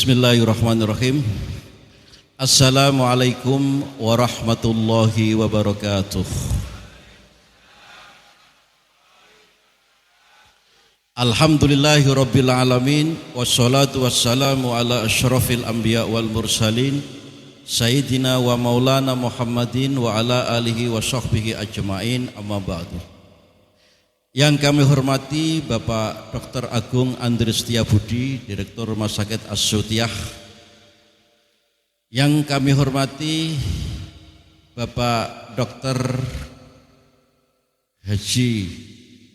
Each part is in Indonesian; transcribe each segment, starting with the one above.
Bismillahirrahmanirrahim. Assalamualaikum warahmatullahi wabarakatuh. Alhamdulillahi rabbil alamin. Wassalatu wassalamu ala asyrafil anbiya wal mursalin Sayyidina wa maulana Muhammadin wa ala alihi wa sahbihi ajma'in, amma ba'du. Yang kami hormati Bapak Dr. Agung Andri Setiabudi, Direktur Rumah Sakit As-Sutiah. Yang kami hormati Bapak Dr. Haji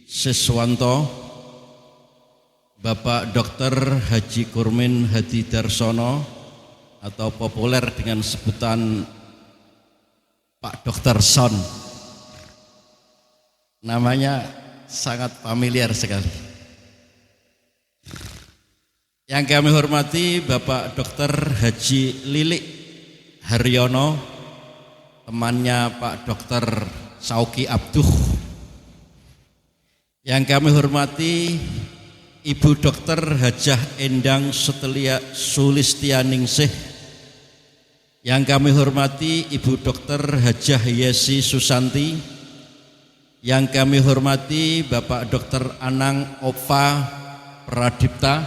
Siswanto, Bapak Dr. Haji Kurmin Hadi Darsono, atau populer dengan sebutan Pak Dr. Son. Namanya sangat familiar sekali. Yang kami hormati Bapak Dr. Haji Lilik Haryono, temannya Pak Dr. Sauki Abduh. Yang kami hormati Ibu Dr. Hajah Endang Sulistianingsih. Yang kami hormati Ibu Dr. Hajah Yesi Susanti. Yang kami hormati Bapak Dr. Anang Ova Pradipta.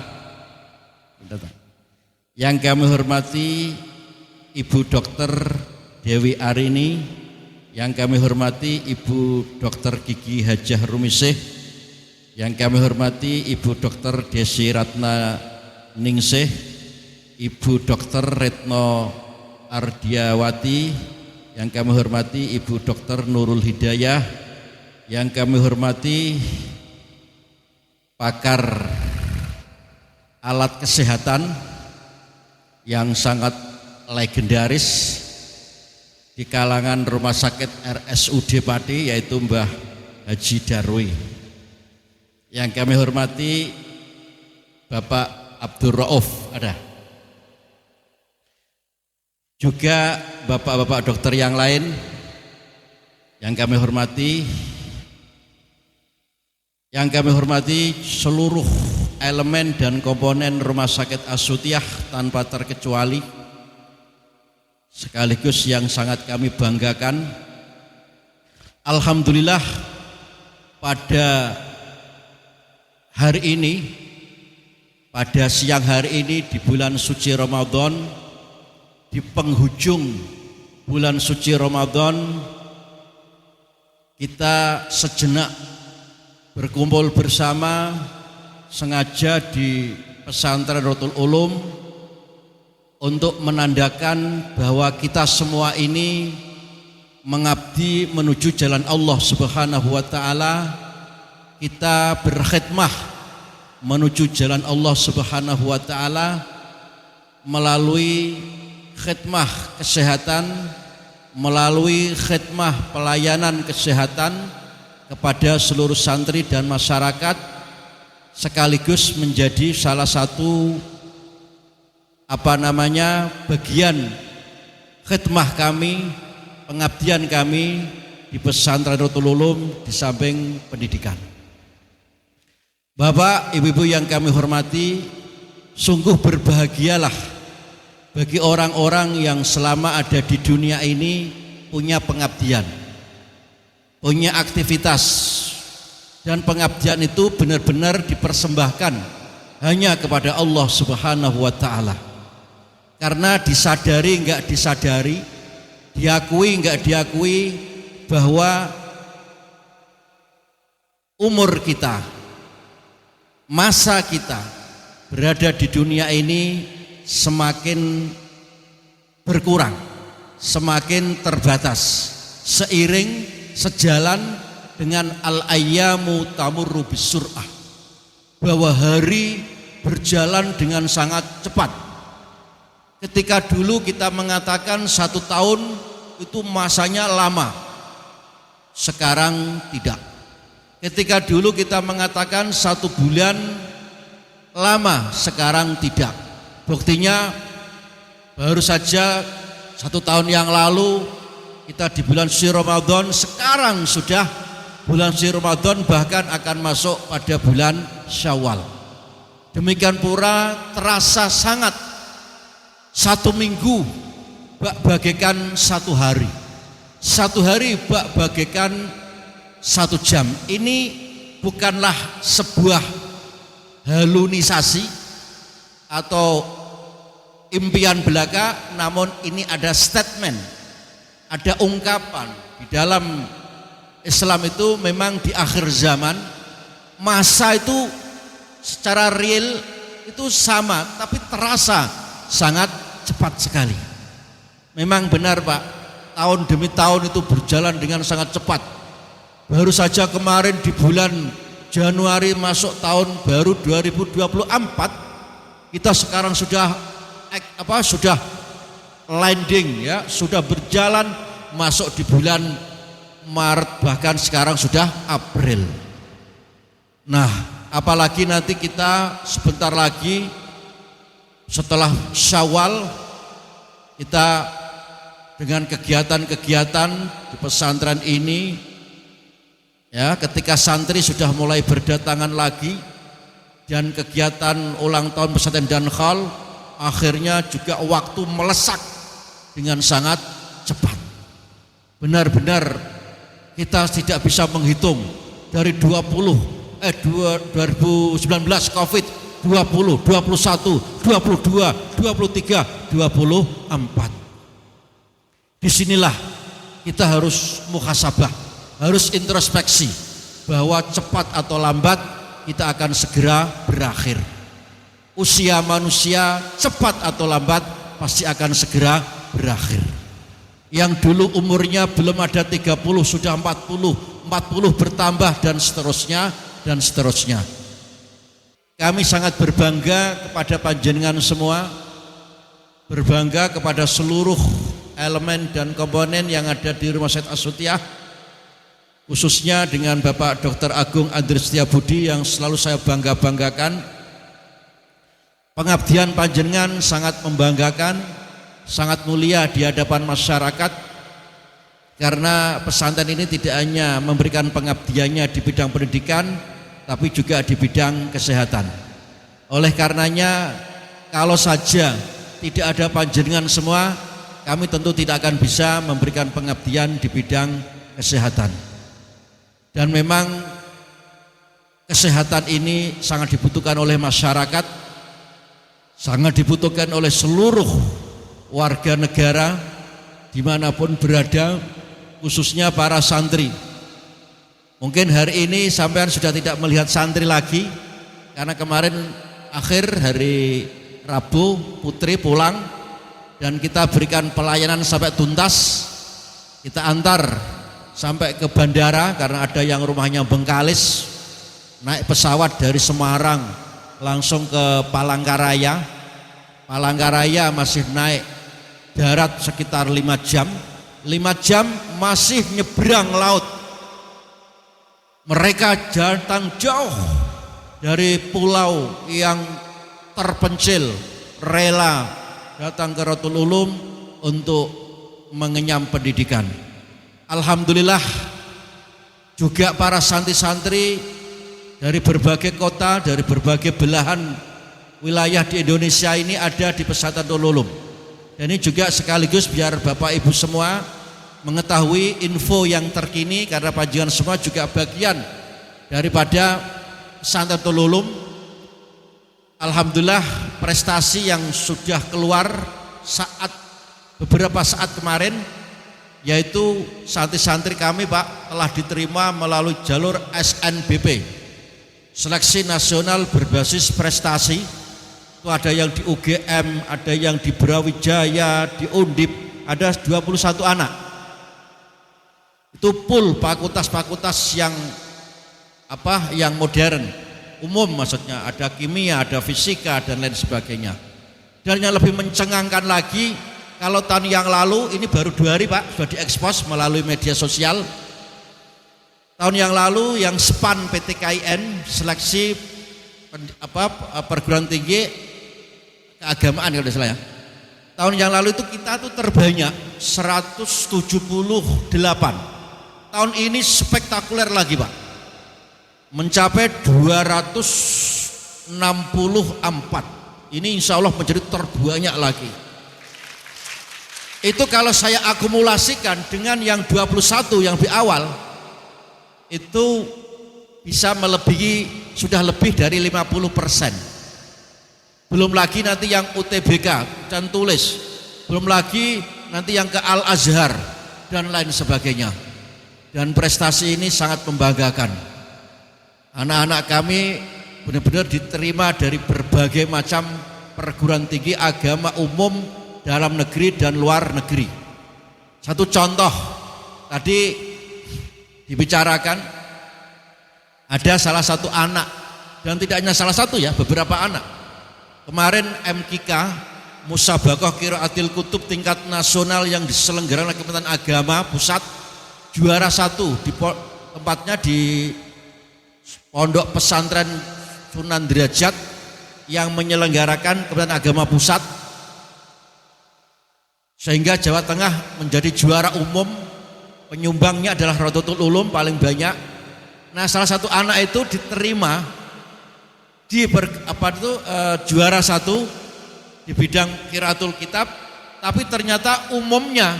Yang kami hormati Ibu Dr. Dewi Arini. Yang kami hormati Ibu Dr. Gigi Hajah Rumisih. Yang kami hormati Ibu Dr. Desi Ratna Ningsih, Ibu Dr. Retno Ardiawati. Yang kami hormati Ibu Dr. Nurul Hidayah. Yang kami hormati pakar alat kesehatan yang sangat legendaris di kalangan Rumah Sakit RSUD Pati, yaitu Mbah Haji Darwi. Yang kami hormati Bapak Abdul Rauf, ada juga bapak-bapak dokter yang lain yang kami hormati. Yang kami hormati seluruh elemen dan komponen Rumah Sakit As-Sutiah tanpa terkecuali, sekaligus yang sangat kami banggakan, alhamdulillah pada hari ini, pada siang hari ini di bulan suci Ramadan, di penghujung bulan suci Ramadan, kita sejenak berkumpul bersama sengaja di pesantren Rotul Ulum untuk menandakan bahwa kita semua ini mengabdi menuju jalan Allah Subhanahu wa taala. Kita berkhidmah menuju jalan Allah Subhanahu wa taala melalui khidmah kesehatan, melalui khidmah pelayanan kesehatan kepada seluruh santri dan masyarakat, sekaligus menjadi salah satu bagian khidmah kami, pengabdian kami di pesantren Rotul Ulum di samping pendidikan. Bapak, ibu-ibu yang kami hormati, sungguh berbahagialah bagi orang-orang yang selama ada di dunia ini punya pengabdian, punya aktivitas, dan pengabdian itu benar-benar dipersembahkan hanya kepada Allah Subhanahu wa taala. Karena disadari enggak disadari, diakui enggak diakui, bahwa umur kita, masa kita berada di dunia ini semakin berkurang, semakin terbatas, seiring sejalan dengan al-ayyamu tamurru bisur'ah, bahwa hari berjalan dengan sangat cepat. Ketika dulu kita mengatakan 1 tahun itu masanya lama, sekarang tidak. Ketika dulu kita mengatakan 1 bulan lama, sekarang tidak. Buktinya baru saja 1 tahun yang lalu kita di bulan suci Ramadan, sekarang sudah bulan suci Ramadan, bahkan akan masuk pada bulan Syawal. Demikian pula terasa sangat 1 minggu bak bagaikan 1 hari. 1 hari bak bagaikan 1 jam. Ini bukanlah sebuah halusinasi atau impian belaka, namun ini ada statement, ada ungkapan. Di dalam Islam itu memang di akhir zaman masa itu secara real itu sama, tapi terasa sangat cepat sekali. Memang benar Pak, tahun demi tahun itu berjalan dengan sangat cepat. Baru saja kemarin di bulan Januari masuk tahun baru 2024, kita sekarang sudah landing ya, sudah berjalan masuk di bulan Maret, bahkan sekarang sudah April. Nah, apalagi nanti kita sebentar lagi setelah Syawal, kita dengan kegiatan-kegiatan di pesantren ini ya, ketika santri sudah mulai berdatangan lagi dan kegiatan ulang tahun pesantren Dankhal, akhirnya juga waktu melesak dengan sangat cepat. Benar-benar kita tidak bisa menghitung dari 2019 Covid, 20, 21, 22, 23, 24. Disinilah kita harus muhasabah, harus introspeksi bahwa cepat atau lambat kita akan segera berakhir. Usia manusia cepat atau lambat pasti akan segera berakhir. Yang dulu umurnya belum ada 30 sudah 40 bertambah dan seterusnya dan seterusnya. Kami sangat berbangga kepada panjenengan semua, berbangga kepada seluruh elemen dan komponen yang ada di Rumah Sakit As-Sutiah, khususnya dengan Bapak Dr. Agung Andri Setiabudi yang selalu saya bangga-banggakan. Pengabdian panjenengan sangat membanggakan, sangat mulia di hadapan masyarakat, karena pesantren ini tidak hanya memberikan pengabdiannya di bidang pendidikan, tapi juga di bidang kesehatan. Oleh karenanya, kalau saja tidak ada panjenengan semua, kami tentu tidak akan bisa memberikan pengabdian di bidang kesehatan. Dan memang kesehatan ini sangat dibutuhkan oleh masyarakat, sangat dibutuhkan oleh seluruh warga negara dimanapun berada, khususnya para santri. Mungkin hari ini sampean sudah tidak melihat santri lagi, karena kemarin akhir hari Rabu Putri pulang dan kita berikan pelayanan sampai tuntas. Kita antar sampai ke bandara karena ada yang rumahnya Bengkalis, naik pesawat dari Semarang langsung ke Palangkaraya. Palangkaraya masih naik darat sekitar 5 jam. 5 jam masih nyebrang laut. Mereka datang jauh dari pulau yang terpencil, rela datang ke Ratul Ulum untuk mengenyam pendidikan. Alhamdulillah juga para santri-santri dari berbagai kota, dari berbagai belahan wilayah di Indonesia ini ada di pesantren Ratul Ulum. Dan ini juga sekaligus biar Bapak Ibu semua mengetahui info yang terkini, karena panjenengan semua juga bagian daripada pesantren Ratul Ulum. Alhamdulillah prestasi yang sudah keluar beberapa saat kemarin, yaitu santri-santri kami Pak telah diterima melalui jalur SNBP, Seleksi Nasional Berbasis Prestasi. Itu ada yang di UGM, ada yang di Brawijaya, di Undip, ada 21 anak. Itu full fakultas-fakultas yang modern, umum maksudnya, ada kimia, ada fisika dan lain sebagainya. Dan yang lebih mencengangkan lagi, kalau tahun yang lalu, ini baru 2 hari Pak, sudah diekspos melalui media sosial. Tahun yang lalu yang SPAN PTKIN, seleksi perguruan tinggi keagamaan kalau tidak salah ya. Tahun yang lalu itu kita tuh terbanyak 178. Tahun ini spektakuler lagi Pak, mencapai 264. Ini insya Allah menjadi terbanyak lagi. Itu kalau saya akumulasikan dengan yang 21 yang di awal, itu bisa melebihi, sudah lebih dari 50%. Belum lagi nanti yang UTBK dan tulis, belum lagi nanti yang ke Al-Azhar dan lain sebagainya. Dan prestasi ini sangat membanggakan. Anak-anak kami benar-benar diterima dari berbagai macam perguruan tinggi agama umum dalam negeri dan luar negeri. Satu contoh tadi dibicarakan, ada salah satu anak, dan tidak hanya salah satu ya, beberapa anak. Kemarin MKK Musabaqah Qiraatil Kutub tingkat nasional yang diselenggarakan oleh Kementerian Agama Pusat, juara 1 di tempatnya di Pondok Pesantren Sunan Derajat yang menyelenggarakan Kementerian Agama Pusat, sehingga Jawa Tengah menjadi juara umum. Penyumbangnya adalah Rodotul Ulum paling banyak. Nah, salah satu anak itu diterima di juara 1 di bidang Qiraatul Kitab, tapi ternyata umumnya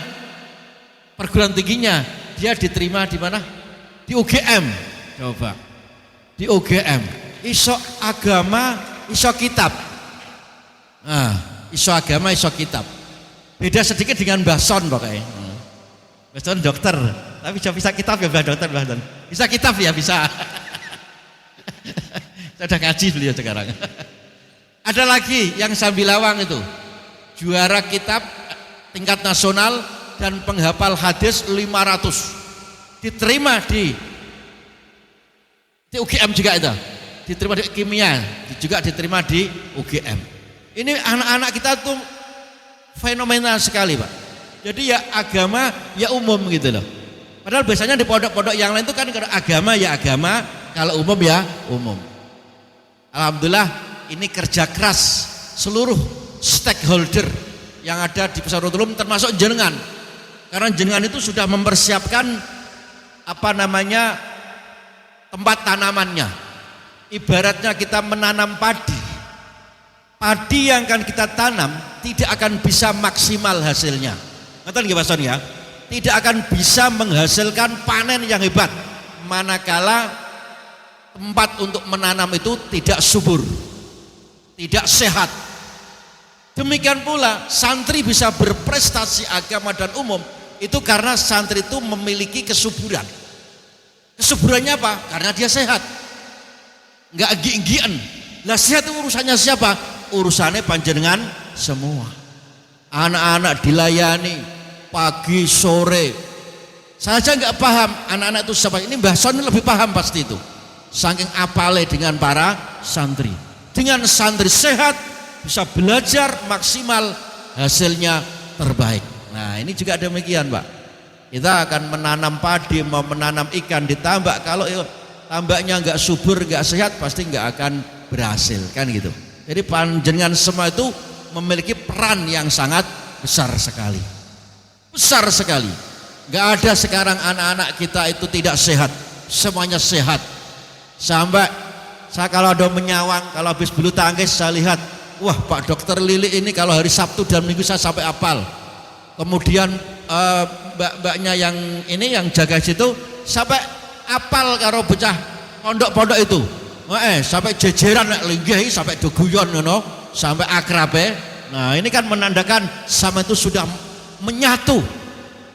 perguruan tingginya dia diterima di mana? Di UGM. Coba, di UGM. Iso agama, iso kitab. Nah, iso agama, iso kitab. Beda sedikit dengan Mbah Son pokoknya. Mbah Son dokter, tapi bisa kitab ya Mbah dokter, Mbah Son. Bisa kitab ya, bisa. Sudah ngaji beliau sekarang. Ada lagi yang Sambil Lawang itu, juara kitab tingkat nasional dan penghafal hadis 500, diterima di UGM juga itu, diterima di kimia, juga diterima di UGM. Ini anak-anak kita tuh fenomenal sekali Pak. Jadi ya agama ya umum gitu loh. Padahal biasanya di pondok-pondok yang lain itu kan kalau agama ya agama, kalau umum ya umum. Alhamdulillah ini kerja keras seluruh stakeholder yang ada di Pesantren Ulum, termasuk jenengan. Karena jenengan itu sudah mempersiapkan tempat tanamannya. Ibaratnya kita menanam padi. Padi yang akan kita tanam tidak akan bisa maksimal hasilnya. Ngerti nggih Pak Son ya? Tidak akan bisa menghasilkan panen yang hebat manakala tempat untuk menanam itu tidak subur, tidak sehat. Demikian pula santri bisa berprestasi agama dan umum itu karena santri itu memiliki kesuburan. Kesuburannya apa? Karena dia sehat, nggak gigi-gigian. Lah sehat itu urusannya siapa? Urusannya panjenengan semua. Anak-anak dilayani pagi sore. Saya aja nggak paham anak-anak itu siapa. Ini Mbah Son lebih paham pasti itu. Saking apale dengan para santri. Dengan santri sehat bisa belajar maksimal, hasilnya terbaik. Nah ini juga demikian Pak. Kita akan menanam padi, mau menanam ikan di tambak, kalau tambaknya nggak subur, nggak sehat, pasti nggak akan berhasil kan gitu. Jadi panjenengan semua itu memiliki peran yang sangat besar sekali. Besar sekali. Nggak ada sekarang anak-anak kita itu tidak sehat, semuanya sehat. Sampai saya kalau ada menyawang, kalau habis bulu tangkis saya lihat, wah Pak Dokter Lili ini kalau hari Sabtu dan Minggu saya sampai apal. Kemudian mbak-mbaknya yang ini yang jaga situ sampai apal karo bocah pondok-pondok itu. Sampai jejeran linggih sampai doguyon ngono, sampai akrabe. Nah, ini kan menandakan sama itu sudah menyatu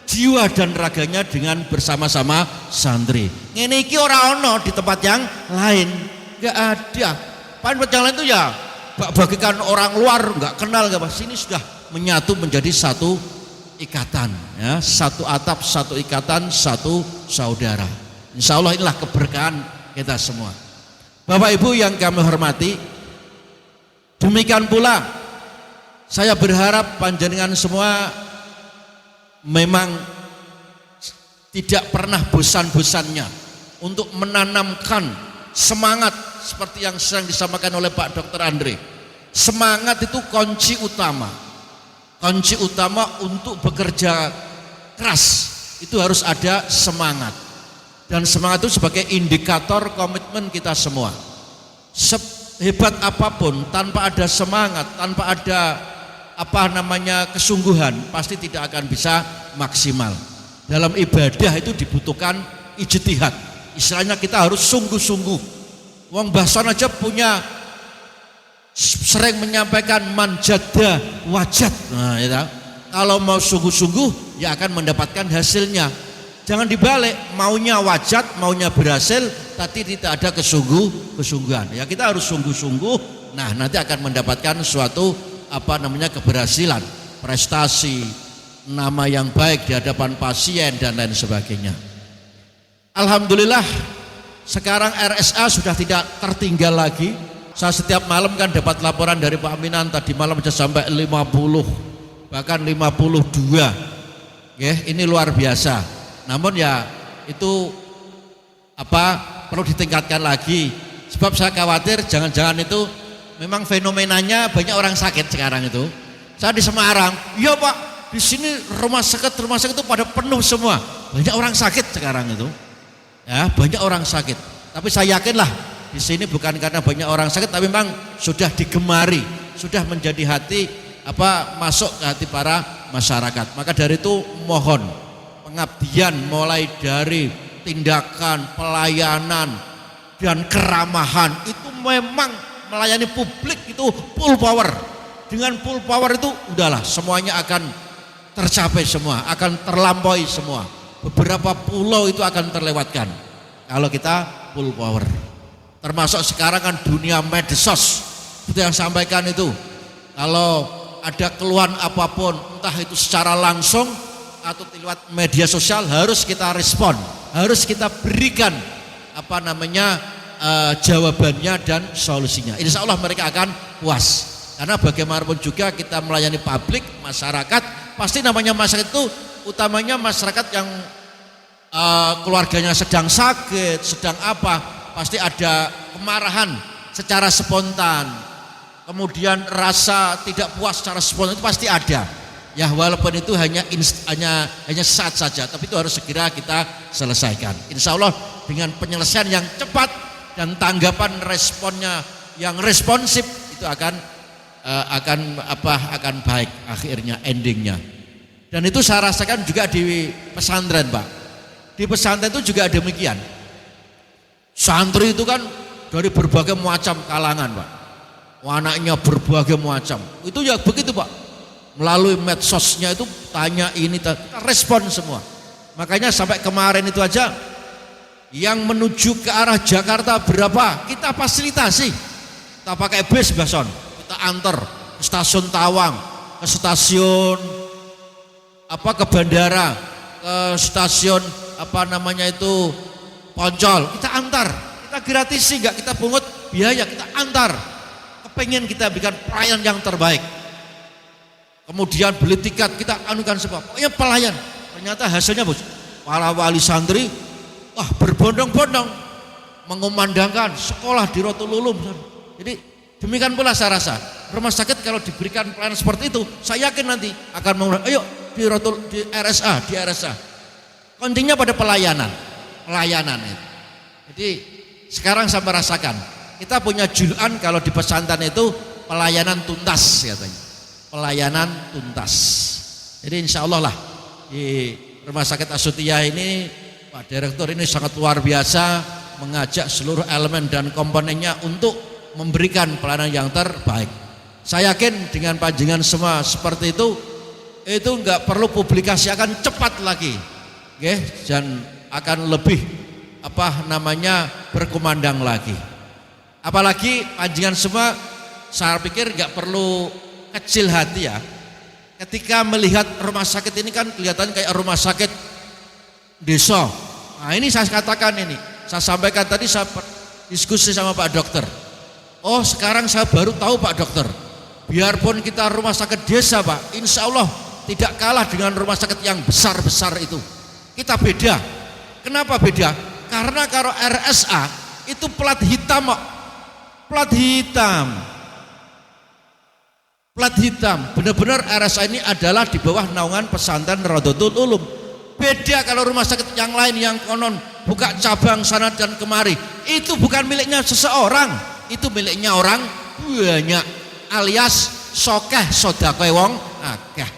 jiwa dan raganya dengan bersama-sama santri. Ngene iki ora ono di tempat yang lain, enggak ada. Tempat yang lain itu ya bagikan orang luar enggak kenal enggak, sini sudah menyatu menjadi satu ikatan ya, satu atap, satu ikatan, satu saudara. Insya Allah inilah keberkahan kita semua. Bapak Ibu yang kami hormati, demikian pula saya berharap panjenengan semua memang tidak pernah bosan-bosannya untuk menanamkan semangat seperti yang sering disampaikan oleh Pak Dr. Andre. Semangat itu kunci utama. Kunci utama untuk bekerja keras itu harus ada semangat. Dan semangat itu sebagai indikator komitmen kita semua. Sehebat apapun tanpa ada semangat, tanpa ada kesungguhan, pasti tidak akan bisa maksimal. Dalam ibadah itu dibutuhkan ijtihad. Istilahnya kita harus sungguh-sungguh. Wong Bahson aja punya sering menyampaikan manjada wajat. Nah, ya, kalau mau sungguh-sungguh ya akan mendapatkan hasilnya. Jangan dibalik, maunya wajat, maunya berhasil, tapi tidak ada kesungguhan. Ya kita harus sungguh-sungguh. Nah, nanti akan mendapatkan suatu keberhasilan, prestasi, nama yang baik di hadapan pasien dan lain sebagainya. Alhamdulillah sekarang RSA sudah tidak tertinggal lagi. Saya setiap malam kan dapat laporan dari Pak Minan, tadi malam sudah sampai 50 bahkan 52. Ini luar biasa. Namun ya itu perlu ditingkatkan lagi. Sebab saya khawatir jangan-jangan itu memang fenomenanya banyak orang sakit sekarang itu. Saya di Semarang, iya Pak, di sini rumah sakit itu pada penuh semua. Banyak orang sakit sekarang itu. Ya, banyak orang sakit. Tapi saya yakinlah di sini bukan karena banyak orang sakit, tapi memang sudah digemari, sudah menjadi hati masuk ke hati para masyarakat. Maka dari itu mohon pengabdian mulai dari tindakan, pelayanan dan keramahan itu memang melayani publik itu full power. Dengan full power itu udahlah semuanya akan tercapai semua, akan terlampaui semua. Beberapa pulau itu akan terlewatkan kalau kita full power. Termasuk sekarang kan dunia medsos, itu yang sampaikan itu. Kalau ada keluhan apapun, entah itu secara langsung atau lewat media sosial, harus kita respon, harus kita berikan jawabannya dan solusinya. Insya Allah mereka akan puas. Karena bagaimanapun juga kita melayani publik, masyarakat, pasti namanya masyarakat itu utamanya masyarakat yang keluarganya sedang sakit, sedang pasti ada kemarahan secara spontan, kemudian rasa tidak puas secara spontan itu pasti ada. Ya walaupun itu hanya saat saja, tapi itu harus segera kita selesaikan. Insya Allah dengan penyelesaian yang cepat dan tanggapan responnya yang responsif itu akan baik akhirnya, endingnya. Dan itu saya rasakan juga di pesantren Pak. Di pesantren itu juga demikian. Santri itu kan dari berbagai macam kalangan Pak. Anaknya berbagai macam. Itu ya begitu Pak. Melalui medsosnya itu tanya ini, kita respon semua. Makanya sampai kemarin itu aja yang menuju ke arah Jakarta berapa kita fasilitasi. Kita pakai bis Bason, kita antar ke stasiun Tawang, ke stasiun ke bandara, ke stasiun Poncol, kita antar, kita gratisi enggak, kita pungut biaya, kita antar. Kepengen kita berikan pelayanan yang terbaik. Kemudian beli tiket, kita anukan semua. Pokoknya pelayan. Ternyata hasilnya bos, para wali santri berbondong-bondong mengumandangkan sekolah di Rotululum. Jadi demikian pula saya rasa rumah sakit kalau diberikan pelayanan seperti itu, saya yakin nanti akan mengundang, ayo di RSA. Kuncinya pada pelayanan itu. Jadi sekarang saya merasakan kita punya julukan kalau di pesantren itu pelayanan tuntas katanya. Pelayanan tuntas. Jadi insya Allah lah di Rumah Sakit Asutia ini Pak Direktur ini sangat luar biasa mengajak seluruh elemen dan komponennya untuk memberikan pelayanan yang terbaik. Saya yakin dengan panjenengan semua seperti itu enggak perlu publikasi, akan cepat lagi. Dan akan lebih berkumandang lagi. Apalagi panjenengan semua saya pikir enggak perlu kecil hati ya. Ketika melihat rumah sakit ini kan kelihatan kayak rumah sakit desa. Nah ini saya katakan ini, saya sampaikan tadi, saya diskusi sama Pak Dokter. Oh sekarang saya baru tahu Pak Dokter, biarpun kita rumah sakit desa Pak, insya Allah tidak kalah dengan rumah sakit yang besar-besar itu. Kita beda. Kenapa beda? Karena kalau RSA itu plat hitam Pak. Plat hitam, benar-benar RSA ini adalah di bawah naungan pesantren Rodotul Ulum. Beda kalau rumah sakit yang lain yang konon buka cabang sana dan kemari, itu bukan miliknya seseorang, itu miliknya orang banyak, alias sokeh sedekah wong akeh.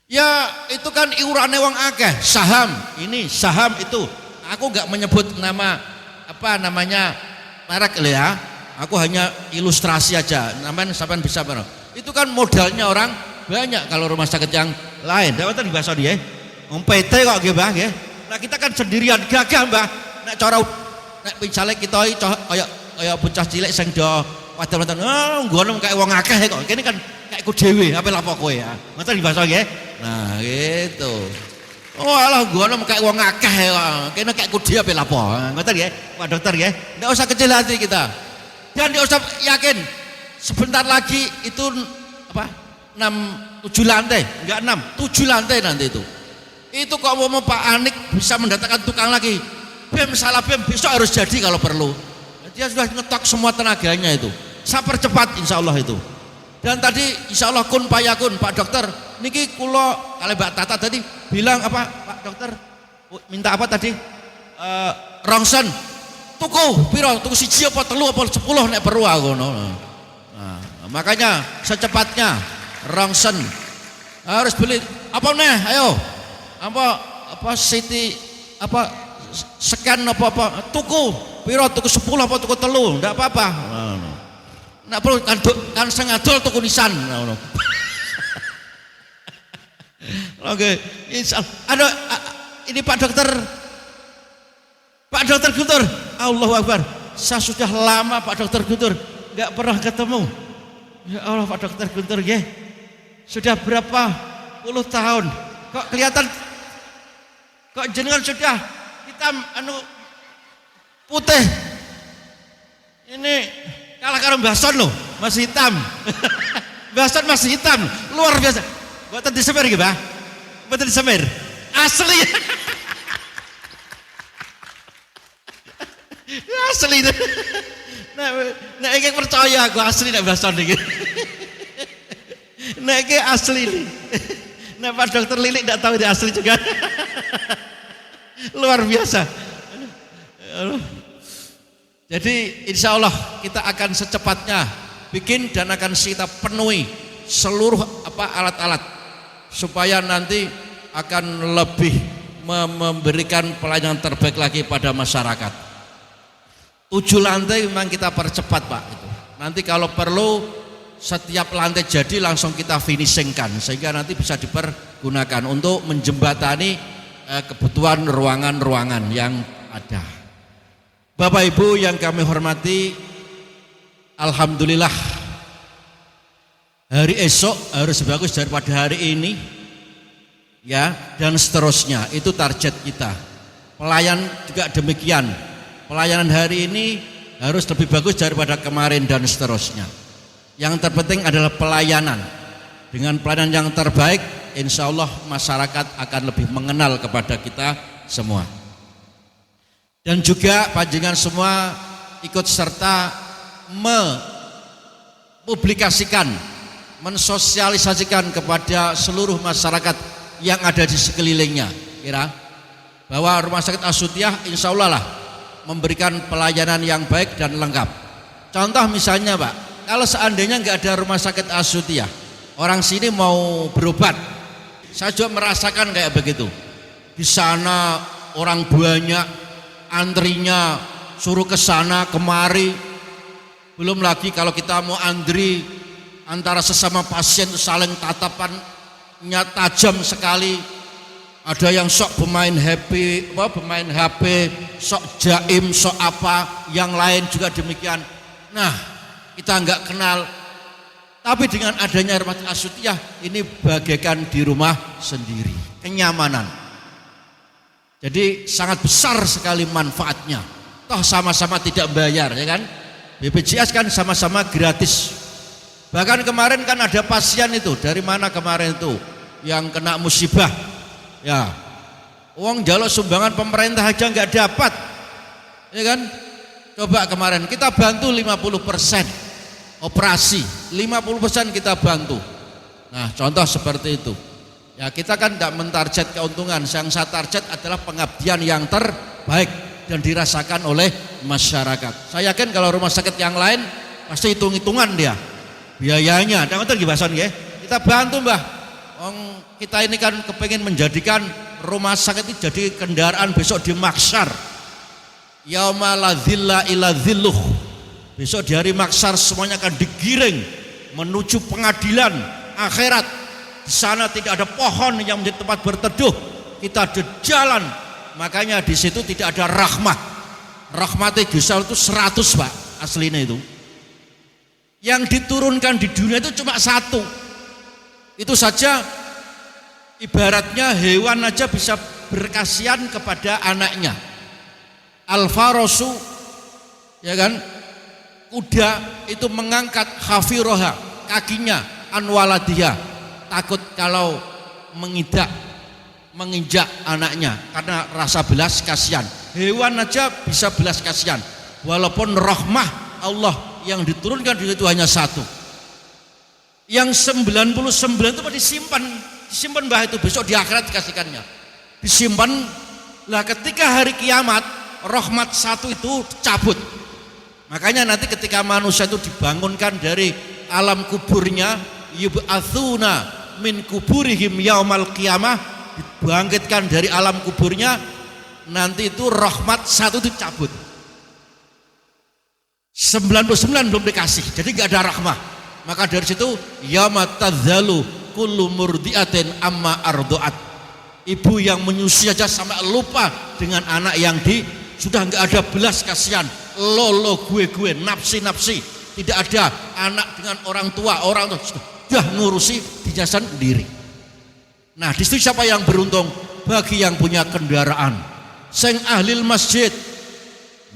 Ya itu kan iurane wong akeh, saham ini, saham itu. Aku enggak menyebut nama apa namanya merek ya. Aku hanya ilustrasi aja. Namanya sampean bisa benar. Itu kan modalnya orang banyak kalau rumah sakit yang lain. Dapat dibahas dia. PT kok nggih, Mbah nggih. Nah, kita kan sendirian gagah, Mbah. Nek cara nek misalnya kita kaya bocah cilik sing do wadon-wadon, nggono kayak wong akeh kok. Kene kan kayak ku dhewe, apa lapo kowe ya. Ngoten dibahas nggih. Nah, gitu. Oh alah nggono kayak wong akeh kok. Kene kayak ku dhewe apa lapo. Ngoten nggih, Pak Dokter nggih. Ndak usah kecil hati kita. Dan ndak usah yakin sebentar lagi itu apa? 7 lantai, enggak 6, 7 lantai nanti itu. Itu kok mau Pak Anik bisa mendatangkan tukang lagi. BEM salah BEM besok harus jadi kalau perlu. Dia sudah ngetok semua tenaganya itu. Saya percepat insya Allah itu. Dan tadi insya Allah kun payakun Pak Dokter. Niki kulo kali Mbak Tata tadi bilang apa Pak Dokter? Minta apa tadi? Rongsen. Tuku piro? Tuku 1 apa 3 apa 10 nek perlu aku ngono. Nah, makanya secepatnya rongsen harus beli apa nih? Ayo. Apa Siti apa scan apa tuku piro tuku 10 apa tuku 3 ndak apa-apa. Ndak perlu kan sing ngadol tuku nisan ngono. Oke, ada ini Pak Dokter Guntur. Allahu Akbar. Saya sudah lama Pak Dokter Guntur enggak pernah ketemu. Ya Allah Pak Dokter Guntur nggih. Sudah berapa puluh tahun kok kelihatan kok jenengan sudah hitam putih. Ini kalah karo Mbah Son loh, masih hitam. Mbah Son masih hitam, luar biasa. Mboten disemir nggih, Mbah? Mboten disemir. Asli. Asli. Nek iki percaya aku asli nek Mbah Son iki. Nek iki asli nih. Nek Pak Dokter Lilik enggak tahu dia asli juga. Luar biasa. Jadi insya Allah kita akan secepatnya bikin dan akan kita penuhi seluruh alat-alat supaya nanti akan lebih memberikan pelayanan terbaik lagi pada masyarakat. 7 lantai memang kita percepat Pak itu. Nanti kalau perlu setiap lantai jadi langsung kita finishingkan sehingga nanti bisa dipergunakan untuk menjembatani kebutuhan ruangan-ruangan yang ada. Bapak Ibu yang kami hormati, alhamdulillah hari esok harus bagus daripada hari ini ya, dan seterusnya. Itu target kita. Pelayan juga demikian. Pelayanan hari ini harus lebih bagus daripada kemarin dan seterusnya. Yang terpenting adalah pelayanan. Dengan pelayanan yang terbaik, insya Allah masyarakat akan lebih mengenal kepada kita semua. Dan juga panjenengan semua ikut serta mempublikasikan, mensosialisasikan kepada seluruh masyarakat yang ada di sekelilingnya. Kira bahwa Rumah Sakit As-Sutiah insya Allah lah memberikan pelayanan yang baik dan lengkap. Contoh misalnya Pak, kalau seandainya nggak ada Rumah Sakit As-Sutiah, orang sini mau berobat, saya juga merasakan kayak begitu. Di sana orang banyak, antrinya suruh ke sana kemari. Belum lagi kalau kita mau antri antara sesama pasien saling tatapannya tajam sekali. Ada yang sok bermain HP, sok jaim, sok apa, yang lain juga demikian. Nah, kita nggak kenal. Tapi dengan adanya Rumah Sakit As-Sutiah ini bagaikan di rumah sendiri, kenyamanan. Jadi sangat besar sekali manfaatnya. Toh sama-sama tidak bayar, ya kan? BPJS kan sama-sama gratis. Bahkan kemarin kan ada pasien itu, dari mana kemarin itu yang kena musibah, ya, uang jalur sumbangan pemerintah aja nggak dapat, ya kan? Coba kemarin kita bantu 50% operasi, 50% kita bantu. Nah, contoh seperti itu. Ya, kita kan tidak mentarget keuntungan. Yang saya target adalah pengabdian yang terbaik dan dirasakan oleh masyarakat. Saya yakin kalau rumah sakit yang lain pasti hitung-hitungan dia. biayanya. Nah, ngoten nggih Mbah Son nggih. Kita bantu Mbah. Kita ini kan kepengen menjadikan rumah sakit ini jadi kendaraan besok di mahsyar. Yauma la dzilla illa dzilluh. Besok di hari mahsyar semuanya akan digiring menuju pengadilan akhirat. Di sana tidak ada pohon yang menjadi tempat berteduh. Kita ada jalan. Makanya di situ tidak ada rahmah. Rahmatnya dosa itu 100 Pak, aslinya itu. Yang diturunkan di dunia itu cuma 1. Itu saja ibaratnya hewan aja bisa berkasihan kepada anaknya. Al-farasu, ya kan, kuda itu mengangkat hafiroha, kakinya, anwaladiha, takut kalau menginjak anaknya karena rasa belas kasihan. Hewan aja bisa belas kasihan, walaupun rahmah Allah yang diturunkan itu hanya 1. Yang 99 itu disimpan Mbah, itu besok di akhirat dikasihkannya, disimpan lah. Ketika hari kiamat rahmat 1 itu cabut. Makanya nanti ketika manusia itu dibangunkan dari alam kuburnya, yub'atsuna min kuburihim yaumal qiyamah, dibangkitkan dari alam kuburnya, nanti itu rahmat 1 itu cabut. 99 belum dikasih, jadi nggak ada rahmah. Maka dari situ yauma tadzalu kullu murdiatin amma ardoat. Ibu yang menyusui saja sampai lupa dengan anak yang sudah nggak ada belas kasihan, lo gue nafsi, tidak ada anak dengan orang tua sudah ngurusi dirinya sendiri. Nah, di situ siapa yang beruntung? Bagi yang punya kendaraan. Sing ahli masjid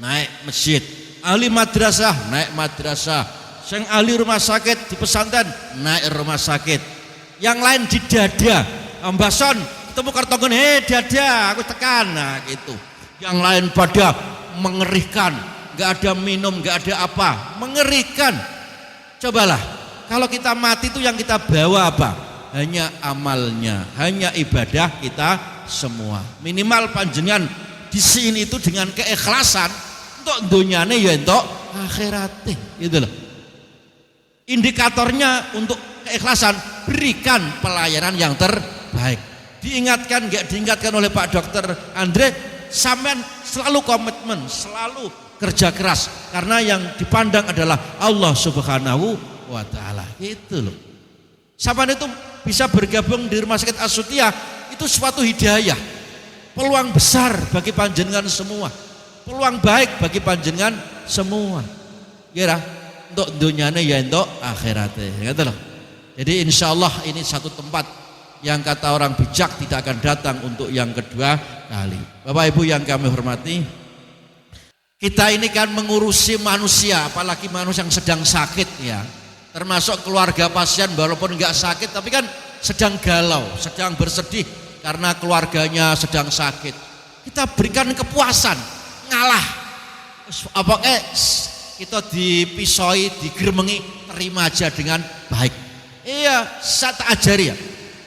naik masjid, ahli madrasah naik madrasah, sing ahli rumah sakit di pesantren naik rumah sakit, yang lain di dada. Mbah Son ketemu kartongen, dada aku tekan, nah gitu. Yang lain pada mengerikan, nggak ada minum, nggak ada apa, mengerikan. Cobalah, kalau kita mati itu yang kita bawa apa? Hanya amalnya, hanya ibadah kita semua. Minimal panjenengan di sini itu dengan keikhlasan untuk dunyane ya untuk akhirate, gitu loh. Indikatornya untuk keikhlasan, berikan pelayanan yang terbaik. Diingatkan nggak diingatkan oleh Pak Dokter Andre, sampean selalu komitmen, selalu kerja keras, karena yang dipandang adalah Allah Subhanahu wa Ta'ala, itu loh. Sampean itu bisa bergabung di Rumah Sakit As-Sutiah, itu suatu hidayah, peluang besar bagi panjenengan semua, peluang baik bagi panjenengan semua, kira untuk dunyane ya untuk akhiratnya, gitu loh. Jadi insya Allah ini satu tempat yang kata orang bijak tidak akan datang untuk yang kedua kali. Bapak Ibu yang kami hormati, kita ini kan mengurusi manusia, apalagi manusia yang sedang sakit ya, termasuk keluarga pasien walaupun enggak sakit tapi kan sedang galau, sedang bersedih karena keluarganya sedang sakit. Kita berikan kepuasan, ngalah apa kita dipisoi, digermengi, terima aja dengan baik. Iya, saya tak ajari ya.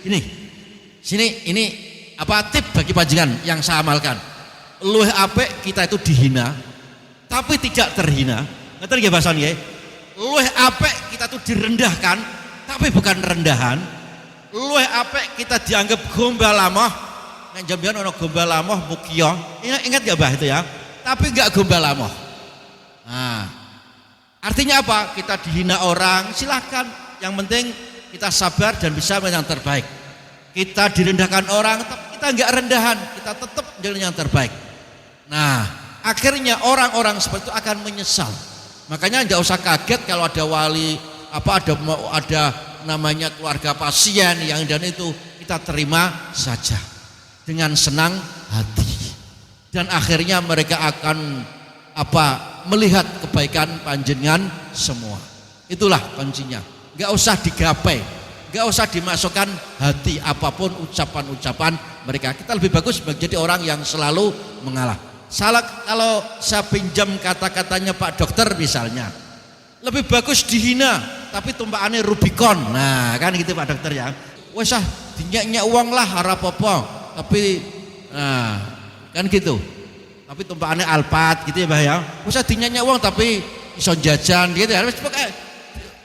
Ini apa tip bagi panjenengan yang saya amalkan. Luwih apik kita itu dihina tapi tidak terhina. Ngerti nggih Pak Son nggih? Luwih apik kita itu direndahkan tapi bukan rendahan. Luwih apik kita dianggap gombalamoh. Nek jambian ana gombalamoh mukia. Ingat enggak Mbah itu ya? Tapi enggak gombalamoh. Nah, artinya apa? Kita dihina orang, silakan. Yang penting kita sabar dan bisa menjadi yang terbaik. Kita direndahkan orang, tapi kita enggak rendahan, kita tetap menjadi yang terbaik. Nah, akhirnya orang-orang seperti itu akan menyesal. Makanya enggak usah kaget kalau ada wali ada namanya keluarga pasien yang dan itu kita terima saja dengan senang hati. Dan akhirnya mereka akan melihat kebaikan panjenengan semua. Itulah kuncinya. Enggak usah digapai, enggak usah dimasukkan hati apapun ucapan-ucapan mereka. Kita lebih bagus menjadi orang yang selalu mengalah. Salah kalau saya pinjam kata-katanya Pak Dokter misalnya, lebih bagus dihina tapi tumpakannya Rubicon. Nah, kan gitu Pak Dokter ya. Wes dinyak-nyak uang lah ora apa-apa, tapi nah, kan gitu. Tapi tumpakannya Alphard gitu ya Mbah ya. Wes dinyak-nyak uang tapi iso jajan gitu ya.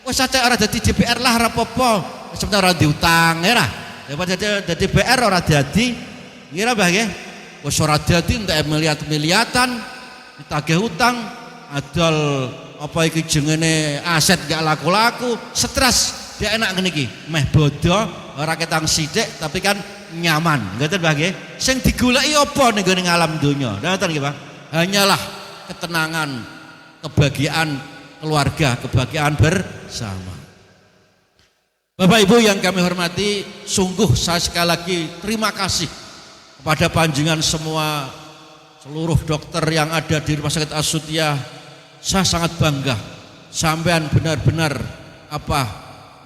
Wes aceh ora dadi DPR lah ora apa-apa. Sebenarnya ora diutang ya lah. Daripada dadi DPR ora dadi. Ngira Mbah nggih. Wes ora dadi entek miliat-miliatan ditagih utang, adol apa iki jenenge aset gak laku-laku, stres. Dia enak ngene iki, meh bodoh, ora ketang sithik tapi kan nyaman. Ngoten Mbah nggih. Sing digoleki apa ning gone alam donya? Ngoten nggih, Pak. Hanyalah ketenangan, kebahagiaan keluarga, kebahagiaan bersama. Bapak Ibu yang kami hormati, sungguh saya sekali lagi terima kasih kepada panjenengan semua, seluruh dokter yang ada di Rumah Sakit Asutia. Saya sangat bangga sampean benar-benar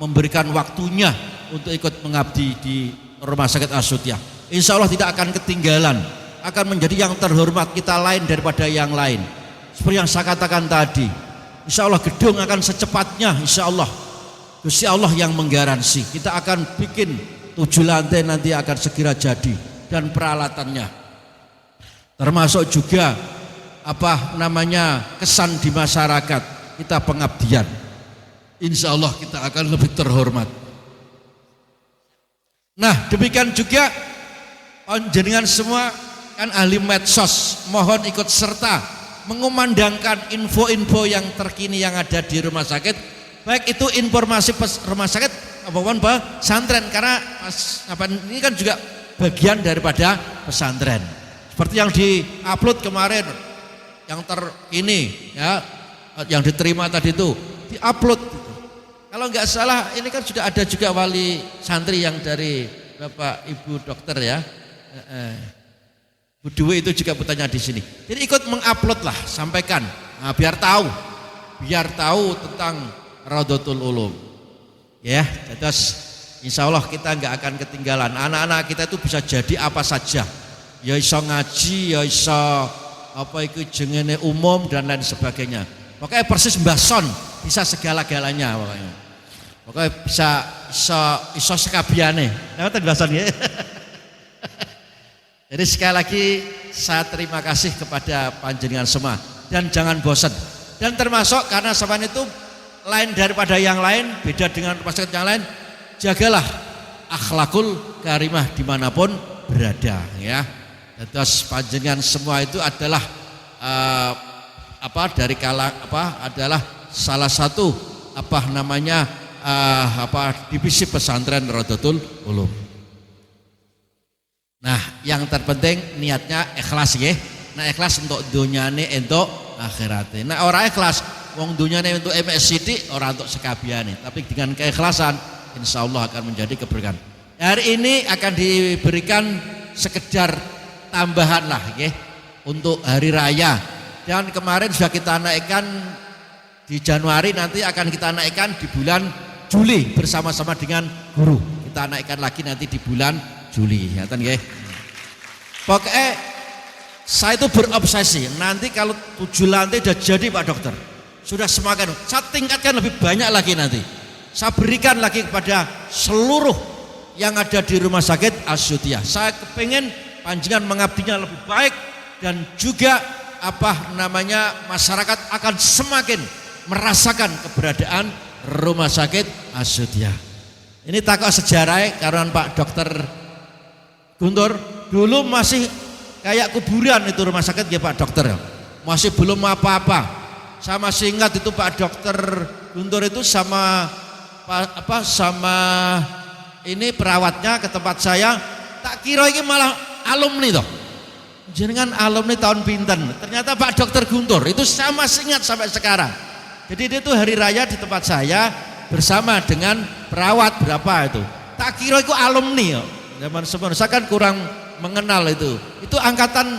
memberikan waktunya untuk ikut mengabdi di Rumah Sakit Asutia. Insya Allah tidak akan ketinggalan, akan menjadi yang terhormat, kita lain daripada yang lain. Seperti yang saya katakan tadi, insya Allah gedung akan secepatnya, insya Allah Gusti Allah yang menggaransi. Kita akan bikin 7 lantai nanti akan segera jadi, dan peralatannya termasuk juga kesan di masyarakat kita pengabdian. Insya Allah kita akan lebih terhormat. Nah demikian juga panjenengan semua kan ahli medsos, mohon ikut serta mengumandangkan info-info yang terkini yang ada di rumah sakit, baik itu informasi rumah sakit maupun pesantren, karena ini kan juga bagian daripada pesantren. Seperti yang di-upload kemarin, yang terkini ya, yang diterima tadi itu di-upload. Kalau nggak salah ini kan sudah ada juga wali santri yang dari Bapak Ibu dokter ya. Bu Dewi itu juga bertanya di sini. Jadi ikut mengupload lah, sampaikan. Nah, biar tahu tentang Raudhatul Ulum. Ya, terus insya Allah kita nggak akan ketinggalan. Anak-anak kita itu bisa jadi apa saja. Ya iso ngaji, ya iso jenenge umum dan lain sebagainya. Pokoknya persis Mbah Son, bisa segala-galanya pokoknya. Pokoknya bisa iso sekabiane. Ngerti Mbah Son ya? Jadi sekali lagi saya terima kasih kepada panjenengan semua, dan jangan bosan. Dan termasuk karena sampean itu lain daripada yang lain, beda dengan rumah sakit yang lain, jagalah akhlakul karimah dimanapun berada ya. Terus panjenengan semua itu adalah adalah salah satu divisi pesantren Raudhatul Ulum. Nah, yang terpenting niatnya ikhlas ya. Nah, ikhlas untuk dunyane, untuk akhirate. Nah, orang ikhlas wong dunyane untuk MSCD, orang untuk sekabiane. Tapi dengan keikhlasan insya Allah akan menjadi keberkahan. Hari ini akan diberikan sekedar tambahan lah ya, untuk hari raya. Dan kemarin sudah kita naikkan di Januari, nanti akan kita naikkan di bulan Juli bersama-sama dengan guru. Kita naikkan lagi nanti di bulan Juli, ya kan ya. Pokoknya saya itu berobsesi, nanti kalau 7 lantai sudah jadi Pak Dokter, sudah semakin, saya tingkatkan lebih banyak lagi nanti. Saya berikan lagi kepada seluruh yang ada di Rumah Sakit Asutia. Saya kepengen panjenengan mengabdinya lebih baik, dan juga masyarakat akan semakin merasakan keberadaan Rumah Sakit Asutia. Ini takut sejarah karena Pak Dokter Guntur dulu masih kayak kuburan itu rumah sakit ya Pak Dokter, masih belum apa-apa. Saya masih ingat itu Pak Dokter Guntur itu sama ini perawatnya ke tempat saya, tak kira ini malah alumni toh. Jenengan alumni tahun pinten, ternyata Pak Dokter Guntur itu saya masih ingat sampai sekarang. Jadi dia itu hari raya di tempat saya bersama dengan perawat berapa itu, tak kira itu alumni ya. Zaman sebelum saya kan kurang mengenal itu angkatan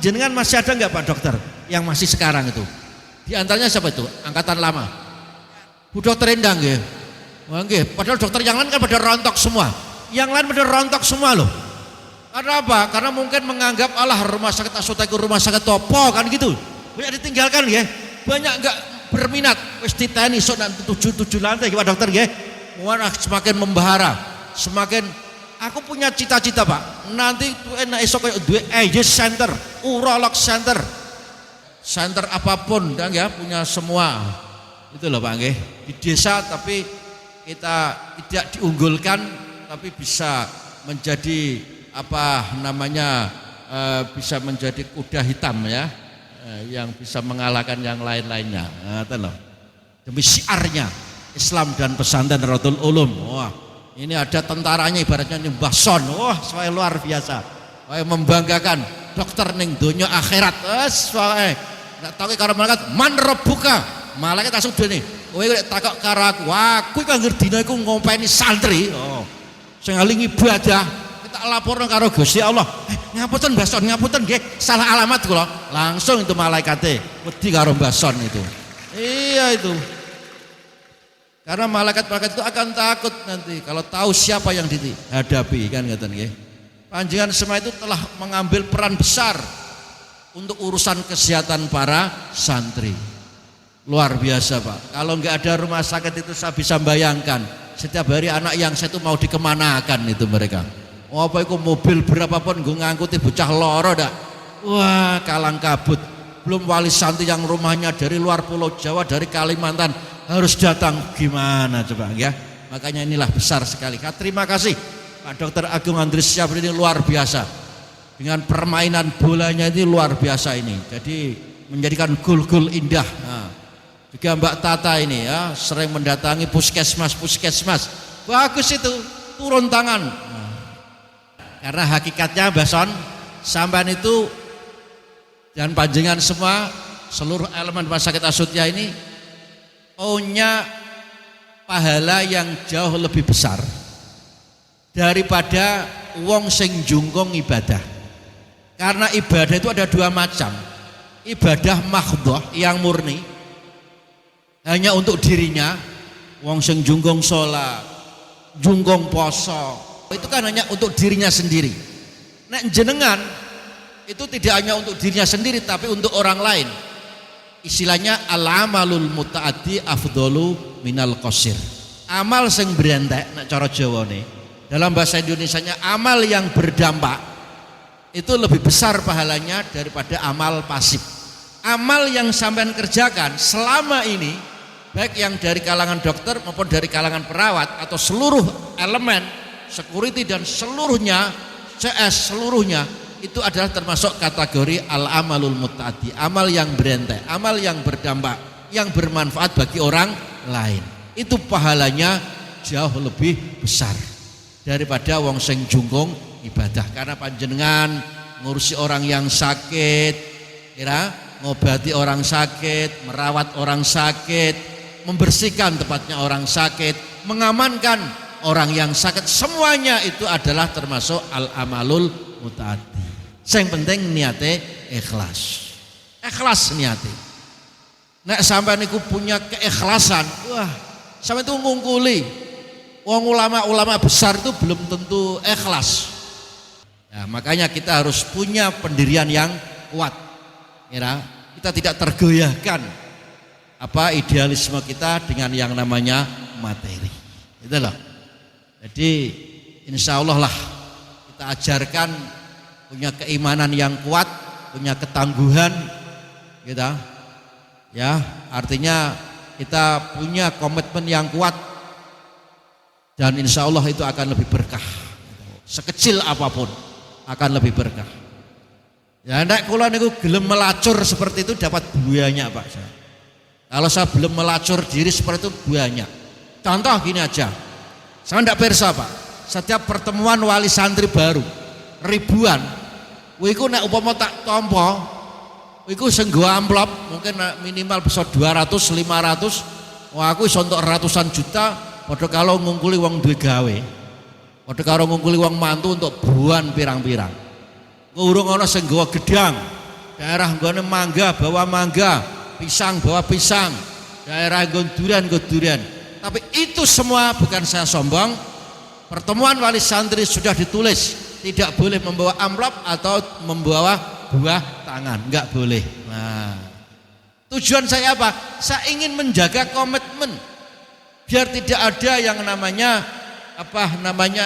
jenengan masih ada nggak Pak Dokter yang masih sekarang itu? Di antaranya siapa itu? Angkatan lama. Bu Dokter Endang ya. Wah nggih, padahal dokter yang lain kan pada rontok semua. Yang lain pada rontok semua loh. Karena apa? Karena mungkin menganggap rumah sakit Asutia itu rumah sakit topo kan gitu. Banyak ditinggalkan ya. Banyak enggak berminat. Wis titeni sok nanti 7 lantai Pak Dokter ya. Semakin membahara, semakin. Aku punya cita-cita Pak, nanti enak esok kayak dua center, urolog center apapun, dan ya punya semua. Itu loh Pak nggih. Di desa tapi kita tidak diunggulkan tapi bisa menjadi apa namanya bisa menjadi kuda hitam ya, yang bisa mengalahkan yang lain-lainnya. Nah, itu loh. Demi syiarnya Islam dan pesantren Ratul Ulum. Wah, ini ada tentaranya ibaratnya nyembah son. Wah, soalnya luar biasa. Wah, membanggakan dokter ning donya akhirat. Soalnya nek takoki karo malaikat, "Man rabbuka?" Malaikat langsung dene, "Kowe nek takok karo aku iki kanggo dina iku ngompeni santri." Oh. Sing aling ibadah, kita laporno karo Gusti Allah. Ngapunten Mbah Son, ngapunten nggih, salah alamat kula. Langsung itu malaikate wedi karo Mbah Son itu. Iya itu. Karena malaikat-malaikat itu akan takut nanti kalau tahu siapa yang dihadapi kan ngoten nggih. Panjenengan semua itu telah mengambil peran besar untuk urusan kesehatan para santri. Luar biasa Pak. Kalau nggak ada rumah sakit itu saya bisa bayangkan setiap hari anak yang saya itu mau dikemanakan itu mereka. Oh, apa itu mobil berapapun gue ngangkuti bocah loro dak. Wah, kalang kabut. Belum wali santri yang rumahnya dari luar Pulau Jawa, dari Kalimantan harus datang, gimana coba ya. Makanya inilah besar sekali. Terima kasih Pak Dr. Agung Andries Syafri, ini luar biasa. Dengan permainan bolanya ini luar biasa ini. Jadi menjadikan gol-gol indah. Nah, juga Mbak Tata ini ya sering mendatangi puskesmas. Bagus itu, turun tangan. Nah, karena hakikatnya Mbak Son, sampean itu dan panjenengan semua seluruh elemen rumah sakit Asutia ini punya pahala yang jauh lebih besar daripada wong sing jungkong ibadah. Karena ibadah itu ada dua macam. Ibadah mahdhah yang murni hanya untuk dirinya, wong sing jungkong sholat, jungkong poso, itu kan hanya untuk dirinya sendiri. Nek jenengan itu tidak hanya untuk dirinya sendiri tapi untuk orang lain. Istilahnya al-amalul muta'addi afdalu minal qasir. Amal sing berentek nek cara Jawane. Dalam bahasa Indonesianya amal yang berdampak itu lebih besar pahalanya daripada amal pasif. Amal yang sampean kerjakan selama ini baik yang dari kalangan dokter maupun dari kalangan perawat atau seluruh elemen security dan seluruhnya CS seluruhnya itu adalah termasuk kategori al-amalul muta'addi, amal yang berentek, amal yang berdampak, yang bermanfaat bagi orang lain. Itu pahalanya jauh lebih besar daripada wong sing jungkung ibadah. Karena panjenengan ngurusi orang yang sakit, kira ngobati orang sakit, merawat orang sakit, membersihkan tempatnya orang sakit, mengamankan orang yang sakit, semuanya itu adalah termasuk al-amalul muta'addi. Yang penting niate ikhlas. Ikhlas niate. Nek sampai niku punya keikhlasan, wah, sampai itu ngungkuli. Wong ulama-ulama besar itu belum tentu ikhlas. Nah, makanya kita harus punya pendirian yang kuat. Ya, kita tidak tergoyahkan apa idealisme kita dengan yang namanya materi. Itu loh. Jadi insya Allah lah kita ajarkan punya keimanan yang kuat, punya ketangguhan, gitu. Ya, artinya kita punya komitmen yang kuat dan insya Allah itu akan lebih berkah. Sekecil apapun akan lebih berkah. Ya, nek kula niku gelem melacur seperti itu dapat banyak Pak. Kalau saya belum melacur diri seperti itu banyak. Contoh gini aja, saya tidak persa Pak. Setiap pertemuan wali santri baru ribuan, wiku nek upama tak tompo, wiku senggo amplop mungkin minimal bisa 200, 500. Wah aku iso untuk ratusan juta. Padha kalau ngungkuli wong duwe gawe, padha karo ngungkuli wong mantu untuk buan pirang-pirang. Urung ana sing nggawa gedang, daerah nggone mangga bawa mangga, pisang bawa pisang, daerah nggon durian. Tapi itu semua bukan saya sombong. Pertemuan wali santri sudah ditulis, tidak boleh membawa amplop atau membawa buah tangan, enggak boleh. Nah, tujuan saya apa? Saya ingin menjaga komitmen biar tidak ada yang namanya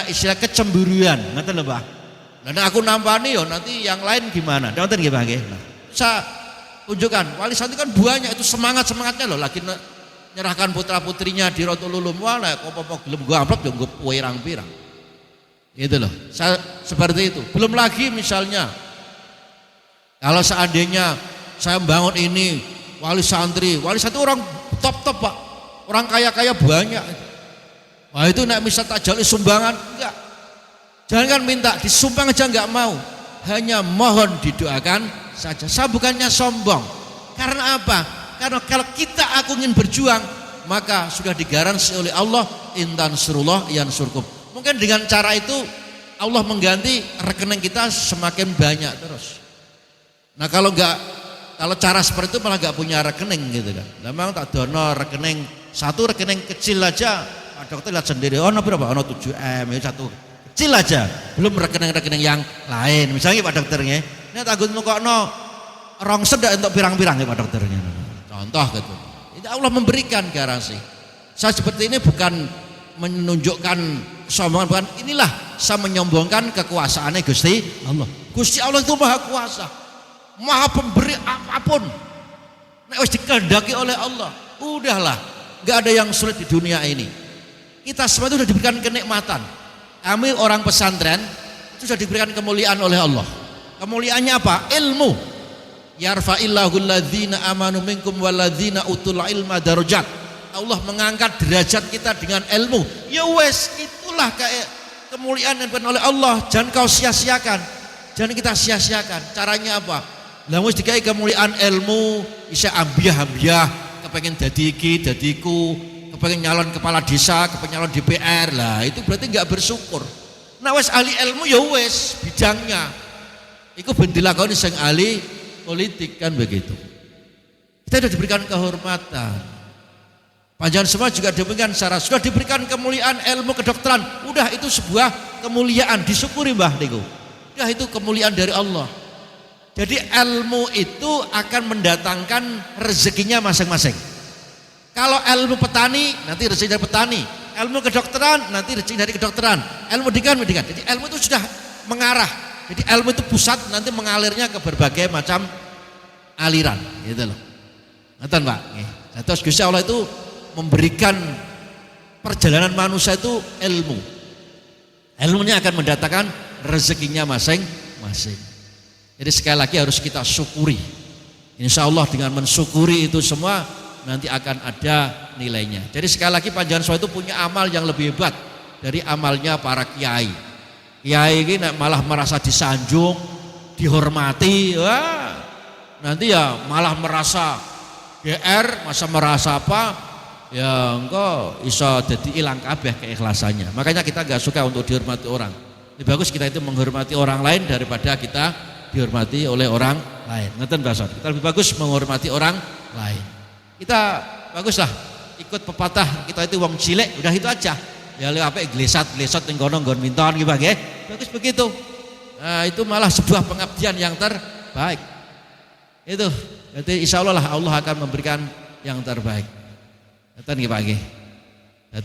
istilah kecemburuan, ngoten lho Pak. Nah, aku nampani yo nanti yang lain gimana? Ngoten nggih Pak nggih. Nah, saya tunjukkan wali santri kan banyak itu semangatnya loh lagi nyerahkan putra-putrinya di Rotululum, wah nek apa-apa gelem nggo amplop yo nggo pirang-pirang. Gitu loh. Seperti itu. Belum lagi misalnya kalau seandainya saya membangun ini wali santri orang top-top Pak. Orang kaya-kaya banyak. Wah itu nek misal tak jaluk sumbangan enggak. Jangan kan minta disumbang aja enggak mau. Hanya mohon didoakan saja. Saya bukannya sombong. Karena apa? Karena kalau aku ingin berjuang, maka sudah digaransi oleh Allah, intan surullah yansurkum. Mungkin dengan cara itu Allah mengganti rekening kita semakin banyak terus. Nah kalau cara seperti itu malah enggak punya rekening gitu kan. Memang tak dono rekening, satu rekening kecil aja, Pak Dokter lihat sendiri, oh berapa? Oh 7M, satu kecil aja, belum rekening-rekening yang lain. Misalnya Pak Dokternya, ini takut nukokno rong sedak untuk pirang-pirang ya Pak Dokternya. Contoh gitu. Itu Allah memberikan garansi. Saya seperti ini bukan menunjukkan sombongan, bukan, inilah saya menyombongkan kekuasaannya Gusti Allah. Gusti Allah itu maha kuasa, maha pemberi apapun. Nek wis dikehendaki oleh Allah, udahlah, nggak ada yang sulit di dunia ini. Kita semua itu sudah diberikan kenikmatan. Kami orang pesantren itu sudah diberikan kemuliaan oleh Allah. Kemuliaannya apa? Ilmu. Yarfa'illahu alladzina amanu minkum walladzina utul ilma darajat. Allah mengangkat derajat kita dengan ilmu. Ya wes, itulah kayak kemuliaan yang diberikan oleh Allah. Jangan kau sia-siakan. Jangan kita sia-siakan. Caranya apa? Lah wis dikai kemuliaan ilmu, bisa ambiah-ambiah, kepengen dadi iki, dadiku, kepengen nyalon kepala desa, kepengen nyalon DPR. Lah itu berarti enggak bersyukur. Nah wes ahli ilmu ya wes bidangnya. Iku ben dilakoni sing ahli politik kan begitu. Kita sudah diberikan kehormatan. Panjenengan semua juga demikian, sudah diberikan kemuliaan ilmu kedokteran. Udah itu sebuah kemuliaan, disyukuri Mbah niku. Udah itu kemuliaan dari Allah. Jadi ilmu itu akan mendatangkan rezekinya masing-masing. Kalau ilmu petani nanti rezeki dari petani, ilmu kedokteran nanti rezeki dari kedokteran, ilmu pendidikan. Jadi ilmu itu sudah mengarah. Jadi ilmu itu pusat, nanti mengalirnya ke berbagai macam aliran, gitu loh. Ngerti Pak? Terus Gusti Allah itu memberikan perjalanan manusia itu ilmu. Ilmunya akan mendatangkan rezekinya masing-masing. Jadi sekali lagi harus kita syukuri. Insya Allah dengan mensyukuri itu semua nanti akan ada nilainya. Jadi sekali lagi panjenengan semua itu punya amal yang lebih hebat dari amalnya para kiai. Kiai ini malah merasa disanjung, dihormati, wah, nanti ya malah merasa GR, masa merasa apa, ya engkau iso jadi hilang kabeh keikhlasannya. Makanya kita nggak suka untuk dihormati orang. Lebih bagus kita itu menghormati orang lain daripada kita dihormati oleh orang lain. Ngeten bahasa. Kita lebih bagus menghormati orang lain. Kita baguslah ikut pepatah, kita itu wong cilik, udah itu aja. Ya lewat glesat ning kono nggon minton iki Pak nggih. Bagus begitu. Nah, itu malah sebuah pengabdian yang terbaik. Itu. Jadi insyaallah Allah akan memberikan yang terbaik. Ngoten nggih Pak nggih.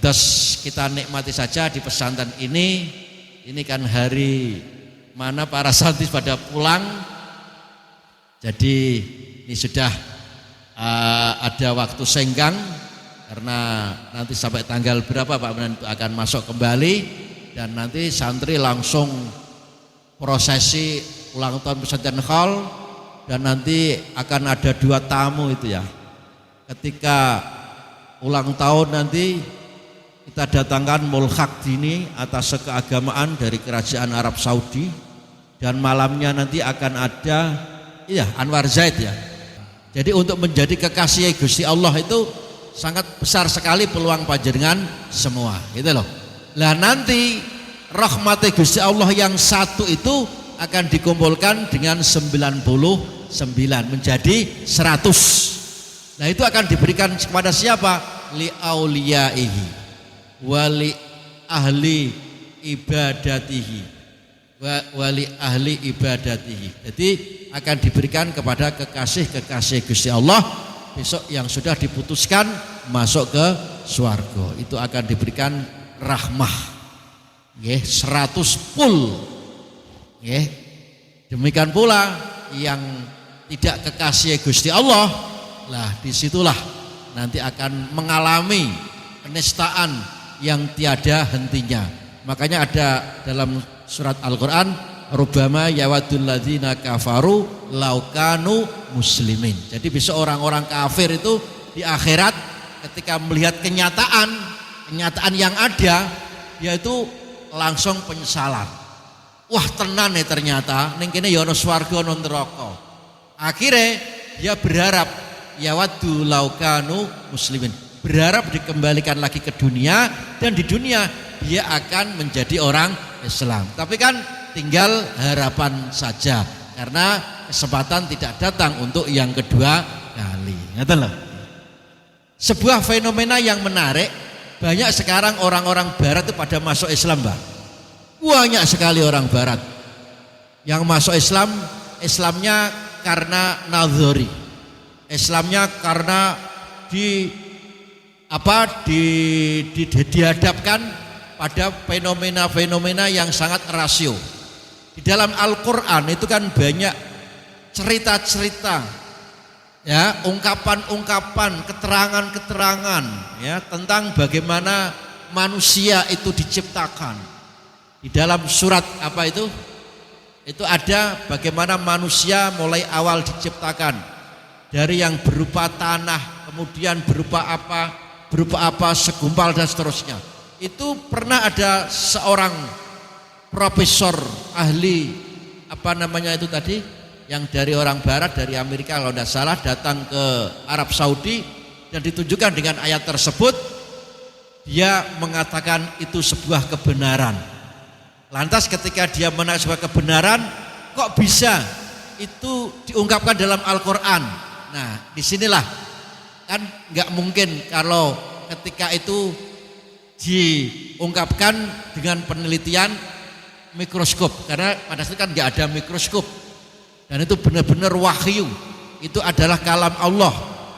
Terus kita nikmati saja di pesantren ini. Ini kan hari mana para santri pada pulang. Jadi ini sudah ada waktu senggang. Karena nanti sampai tanggal berapa Pak Menantu akan masuk kembali dan nanti santri langsung prosesi ulang tahun pesantren hall dan nanti akan ada 2 tamu itu ya. Ketika ulang tahun nanti kita datangkan mulhaq dini atas keagamaan dari kerajaan Arab Saudi dan malamnya nanti akan ada Anwar Zaid ya. Jadi untuk menjadi kekasih Gusti Allah itu sangat besar sekali peluang panjenengan semua, gitu loh. Lah nanti rahmat Gusti Allah yang satu itu akan dikumpulkan dengan 99 menjadi 100. Nah itu akan diberikan kepada siapa? Li auliyaihi wali ahli ibadatihi wali ahli ibadatihi. Jadi akan diberikan kepada kekasih-kekasih Gusti Allah besok yang sudah diputuskan masuk ke swarga. Itu akan diberikan rahmah. Nggih, 100 full. Nggih. Demikian pula yang tidak kekasih Gusti Allah, lah disitulah nanti akan mengalami kenistaan yang tiada hentinya. Makanya ada dalam surat Al-Qur'an, rubbama yawaddul ladzina kafaru laukanu muslimin. Jadi bisa orang-orang kafir itu di akhirat ketika melihat kenyataan yang ada, dia itu langsung penyesalan. Wah tenan nih ternyata ning kene ya ana swarga ana neraka. Akhirnya dia berharap yawaddu laukanu muslimin, berharap dikembalikan lagi ke dunia, dan di dunia dia akan menjadi orang Islam. Tapi kan tinggal harapan saja, karena kesempatan tidak datang untuk yang kedua kali. Ngerti loh. Sebuah fenomena yang menarik, banyak sekarang orang-orang barat itu pada masuk Islam, Mbak. Banyak sekali orang barat yang masuk Islam. Islamnya karena nazari, Islamnya karena dihadapkan pada fenomena-fenomena yang sangat rasio. Di dalam Al-Qur'an itu kan banyak cerita-cerita, ya, ungkapan-ungkapan, keterangan-keterangan, ya, tentang bagaimana manusia itu diciptakan. Di dalam surat apa itu ada bagaimana manusia mulai awal diciptakan dari yang berupa tanah, kemudian berupa apa, segumpal dan seterusnya. Itu pernah ada seorang profesor ahli yang dari orang barat, dari Amerika kalau tidak salah, datang ke Arab Saudi dan ditunjukkan dengan ayat tersebut. Dia mengatakan itu sebuah kebenaran. Lantas ketika dia menaik sebuah kebenaran, kok bisa itu diungkapkan dalam Al-Qur'an? Nah, disinilah kan nggak mungkin kalau ketika itu diungkapkan dengan penelitian mikroskop, karena pada saat itu kan nggak ada mikroskop, dan itu benar-benar wahyu, itu adalah kalam Allah,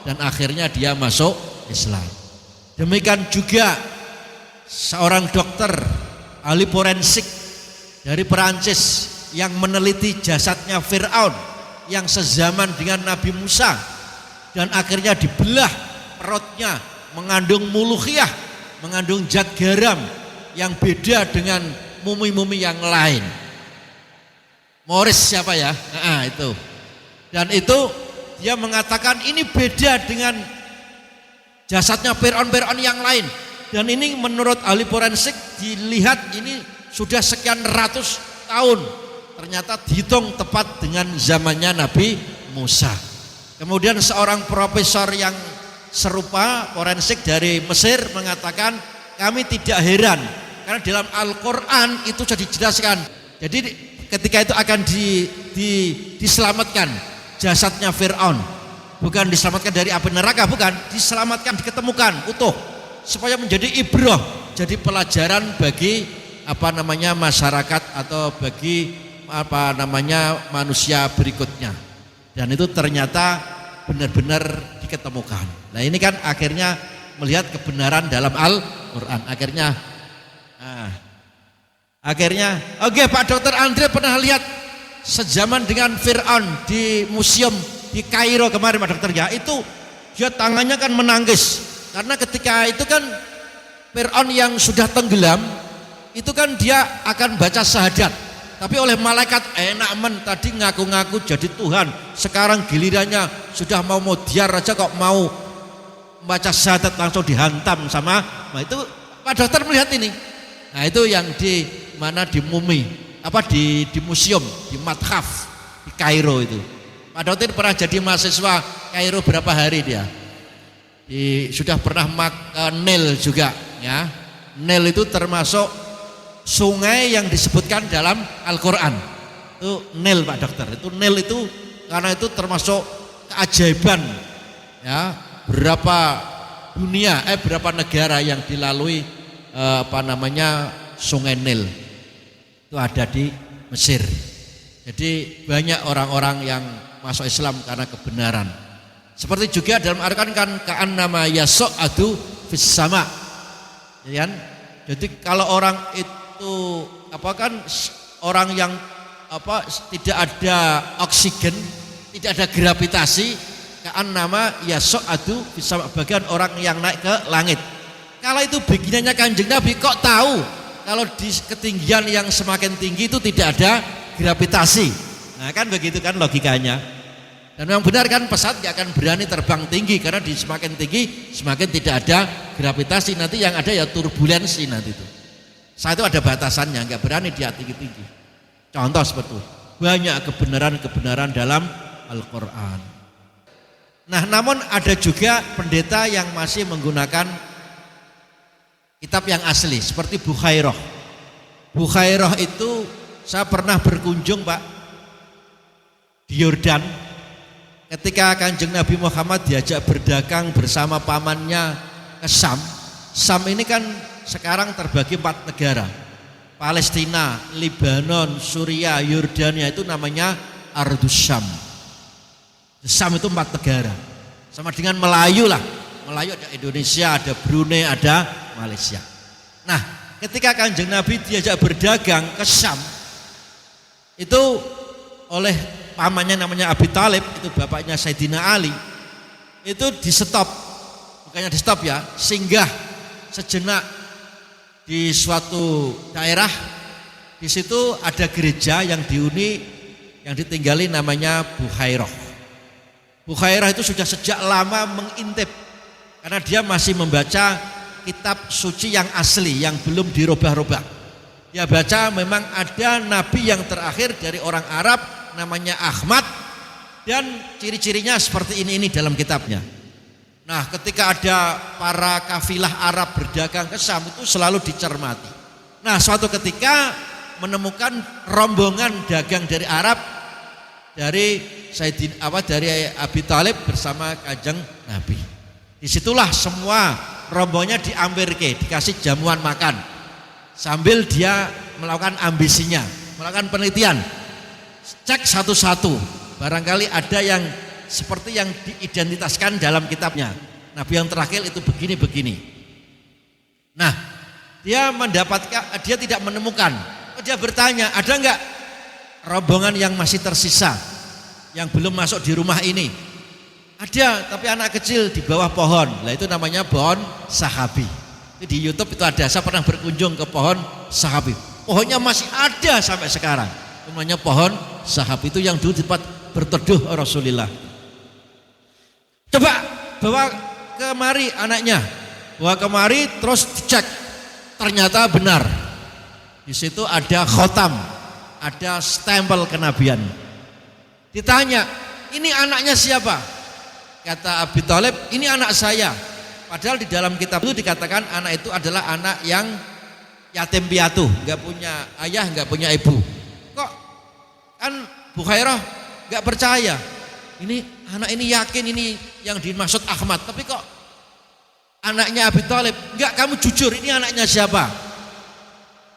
dan akhirnya dia masuk Islam. Demikian juga seorang dokter ahli forensik dari Perancis yang meneliti jasadnya Fir'aun yang sezaman dengan Nabi Musa, dan akhirnya dibelah perutnya, mengandung mulukhiyah, mengandung zat garam yang beda dengan mumi-mumi yang lain. Morris siapa ya? Nah, itu. Dan itu dia mengatakan ini beda dengan jasadnya Fir'aun yang lain. Dan ini menurut ahli forensik dilihat ini sudah sekian ratus tahun, ternyata dihitung tepat dengan zamannya Nabi Musa. Kemudian seorang profesor yang serupa forensik dari Mesir mengatakan, kami tidak heran karena dalam Al-Qur'an itu sudah dijelaskan. Jadi ketika itu akan diselamatkan jasadnya Fir'aun, bukan diselamatkan dari api neraka, bukan, diselamatkan, diketemukan utuh supaya menjadi ibrah, jadi pelajaran bagi masyarakat atau bagi manusia berikutnya. Dan itu ternyata benar-benar diketemukan. Nah ini kan akhirnya melihat kebenaran dalam Al-Qur'an. Akhirnya oke, Pak Dokter Andre pernah lihat sejaman dengan Fir'aun di museum di Kairo kemarin, Pak Dokter, ya, itu dia tangannya kan menangis karena ketika itu kan Fir'aun yang sudah tenggelam itu kan dia akan baca syahadat, tapi oleh malaikat enak tadi ngaku-ngaku jadi Tuhan, sekarang gilirannya sudah mau diar aja kok mau baca syahadat langsung dihantam sama. Nah itu Pak Dokter melihat ini. Nah itu yang di mumi, di museum, di Mathaf di Kairo itu. Pak Dokter pernah jadi mahasiswa Kairo berapa hari dia? Sudah pernah Nil juga, ya. Nil itu termasuk sungai yang disebutkan dalam Al-Qur'an. Itu Nil, Pak Dokter. Itu Nil itu karena itu termasuk keajaiban, ya, berapa negara yang dilalui sungai Nil. Itu ada di Mesir. Jadi banyak orang-orang yang masuk Islam karena kebenaran. Seperti juga dalam Al-Qur'an kan ka'annama yas'adu fis sama. Ya kan? Jadi kalau orang itu orang yang tidak ada oksigen, tidak ada gravitasi, ka'annama yas'adu bisa bagian orang yang naik ke langit. Kalau itu bikinannya Kanjeng Nabi, kok tahu kalau di ketinggian yang semakin tinggi itu tidak ada gravitasi? Nah kan begitu kan logikanya. Dan memang benar kan, pesawat gak akan berani terbang tinggi karena di semakin tinggi semakin tidak ada gravitasi, nanti yang ada ya turbulensi nanti itu. Saat itu ada batasannya, gak berani dia tinggi-tinggi. Contoh seperti itu. Banyak kebenaran-kebenaran dalam Al-Quran. Nah namun ada juga pendeta yang masih menggunakan kitab yang asli seperti Bukhairah. Bukhairah itu saya pernah berkunjung Pak di Yordan ketika Kanjeng Nabi Muhammad diajak berdagang bersama pamannya ke Sam. Sam ini kan sekarang terbagi 4 negara. Palestina, Lebanon, Suriah, Yordania, itu namanya Ardus Syam. Syam itu 4 negara. Sama dengan Melayu lah. Melayu ada Indonesia, ada Brunei, ada Malaysia. Nah, ketika Kanjeng Nabi diajak berdagang ke Syam, itu oleh pamannya namanya Abi Thalib, itu bapaknya Sayyidina Ali, itu di stop, bukannya di stop ya, singgah sejenak di suatu daerah. Di situ ada gereja yang dihuni, yang ditinggali namanya Bukhairah. Bukhairah itu sudah sejak lama mengintip karena dia masih membaca kitab suci yang asli yang belum dirubah-rubah. Dia baca memang ada nabi yang terakhir dari orang Arab namanya Ahmad, dan ciri-cirinya seperti ini dalam kitabnya. Nah, ketika ada para kafilah Arab berdagang ke Syam itu selalu dicermati. Nah, suatu ketika menemukan rombongan dagang dari Arab, dari dari Abi Thalib bersama Kanjeng Nabi. Disitulah semua rombongannya diambirke, dikasih jamuan makan, sambil dia melakukan ambisinya, melakukan penelitian, cek satu-satu, barangkali ada yang seperti yang diidentitaskan dalam kitabnya. Nabi yang terakhir itu begini-begini. Nah, dia tidak menemukan. Dia bertanya, ada enggak rombongan yang masih tersisa, yang belum masuk di rumah ini? Ada, tapi anak kecil di bawah pohon. Nah, itu namanya pohon sahabi. Itu di YouTube itu ada. Saya pernah berkunjung ke pohon sahabi. Pohonnya masih ada sampai sekarang. Namanya pohon sahabi, itu yang dulu tempat berteduh Rasulullah. Coba bawa kemari anaknya, bawa kemari terus dicek, ternyata benar. Di situ ada khotam, ada stempel kenabian. Ditanya, ini anaknya siapa? Kata Abi Thalib, ini anak saya. Padahal di dalam kitab itu dikatakan anak itu adalah anak yang yatim piatu, nggak punya ayah, nggak punya ibu. Kok kan Bukhairah nggak percaya? Ini anak ini yakin ini yang dimaksud Ahmad, tapi kok anaknya Abi Thalib? Enggak, kamu jujur, ini anaknya siapa?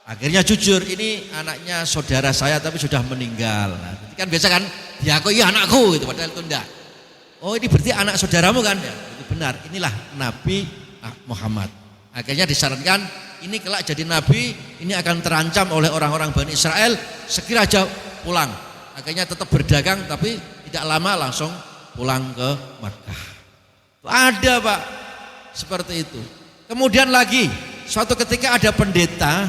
Akhirnya jujur, ini anaknya saudara saya tapi sudah meninggal. Nah, kan biasa kan diakui anakku gitu, padahal itu enggak. Oh, ini berarti anak saudaramu kan? Ya, itu benar. Inilah Nabi Muhammad. Akhirnya disarankan, ini kelak jadi nabi, ini akan terancam oleh orang-orang Bani Israel, segera aja pulang. Akhirnya tetap berdagang tapi tidak lama langsung pulang ke Makkah. Ada Pak seperti itu. Kemudian lagi suatu ketika ada pendeta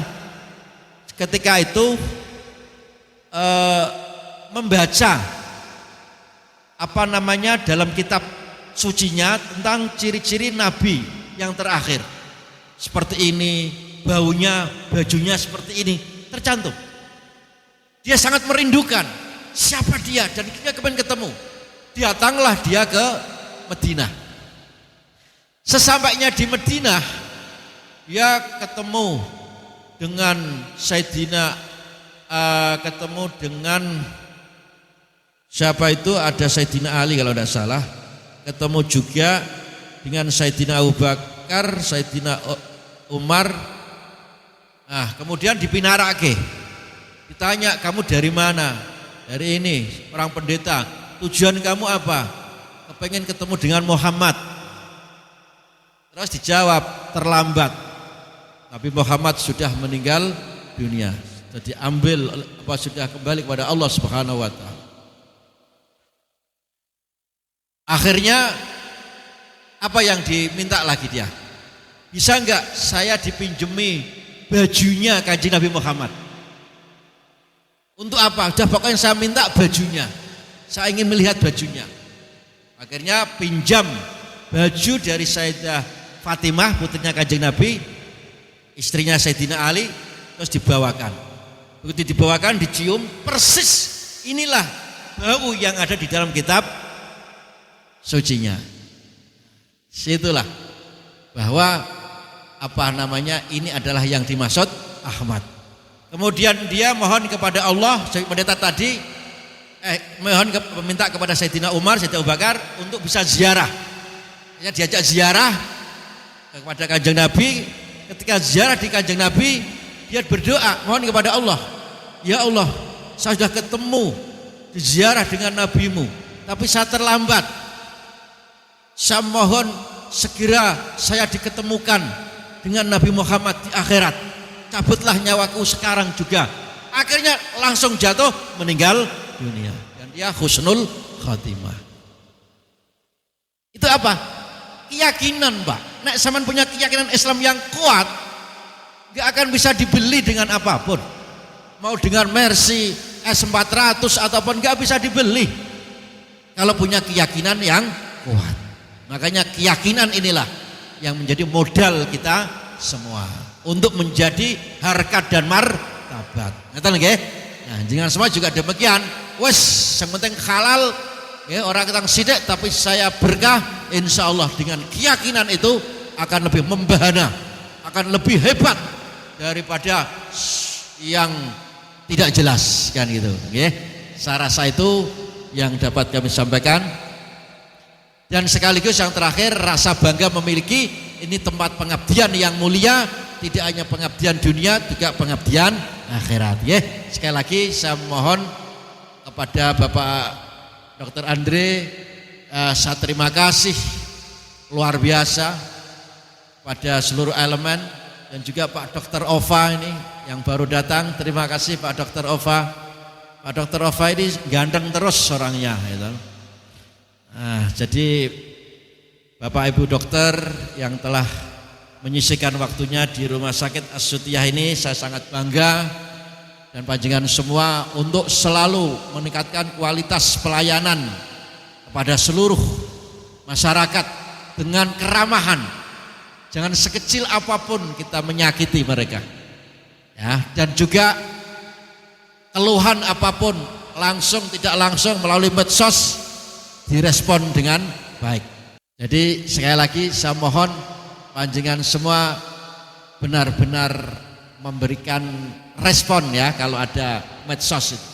ketika itu membaca dalam kitab sucinya tentang ciri-ciri nabi yang terakhir. Seperti ini, baunya, bajunya seperti ini, tercantum. Dia sangat merindukan siapa dia, dan dia kepengen ketemu. Datanglah dia ke Madinah. Sesampainya di Madinah, dia ketemu dengan ketemu dengan siapa itu, ada Sayyidina Ali kalau tidak salah, ketemu juga dengan Sayyidina Abu Bakar, Sayyidina Umar. Nah, kemudian dipinarake, ditanya, kamu dari mana? Dari ini, orang pendeta. Tujuan kamu apa? Kepengen ketemu dengan Muhammad. Terus dijawab, terlambat. Nabi Muhammad sudah meninggal dunia. Jadi sudah kembali kepada Allah Subhanahu wa taala. Akhirnya apa yang diminta lagi dia? Bisa enggak saya dipinjemi bajunya Kanjeng Nabi Muhammad? Untuk apa? Udah pokoknya saya minta bajunya. Saya ingin melihat bajunya. Akhirnya pinjam baju dari Sayyidah Fatimah, putrinya Kanjeng Nabi, istrinya Sayyidina Ali, terus dibawakan. Begitu dibawakan, dicium, persis inilah bau yang ada di dalam kitab sucinya. Situlah bahwa ini adalah yang dimaksud Ahmad. Kemudian dia mohon kepada Allah, pendeta tadi meminta kepada Sayyidina Umar, Sayyidina Abu Bakar untuk bisa ziarah. Dia diajak ziarah kepada Kanjeng Nabi. Ketika ziarah di Kanjeng Nabi, dia berdoa mohon kepada Allah, ya Allah, saya sudah ketemu ziarah dengan Nabimu, tapi saya terlambat. Saya mohon segera saya diketemukan dengan Nabi Muhammad di akhirat. Cabutlah nyawaku sekarang juga. Akhirnya langsung jatuh meninggal dunia. Dan dia husnul khatimah. Itu apa? Keyakinan, Pak. Nek sampean punya keyakinan Islam yang kuat, gak akan bisa dibeli dengan apapun. Mau dengan Mercy S400 ataupun gak bisa dibeli. Kalau punya keyakinan yang kuat. Makanya keyakinan inilah yang menjadi modal kita semua untuk menjadi harkat dan martabat. Ngerti nggih? Nah, jangan semua juga demikian. Wes, yang penting halal, ya, orang kita sidik tapi saya berkah, insya Allah dengan keyakinan itu akan lebih membahana, akan lebih hebat daripada yang tidak jelas kan gitu. Nggih. Saya rasa itu yang dapat kami sampaikan. Dan sekaligus yang terakhir, rasa bangga memiliki ini tempat pengabdian yang mulia, tidak hanya pengabdian dunia, juga pengabdian akhirat. Ya, sekali lagi saya mohon kepada Bapak Dr. Andre, saya terima kasih luar biasa pada seluruh elemen dan juga Pak Dr. Ova ini yang baru datang. Terima kasih Pak Dr. Ova. Pak Dr. Ova ini ganteng terus orangnya, gitu. Nah, jadi Bapak Ibu dokter yang telah menyisihkan waktunya di Rumah Sakit As-Sutiyah ini, saya sangat bangga dan panjenengan semua untuk selalu meningkatkan kualitas pelayanan kepada seluruh masyarakat dengan keramahan. Jangan sekecil apapun kita menyakiti mereka. Ya, dan juga keluhan apapun langsung tidak langsung melalui medsos direspon dengan baik. Jadi sekali lagi saya mohon panjenengan semua benar-benar memberikan respon ya kalau ada medsos itu.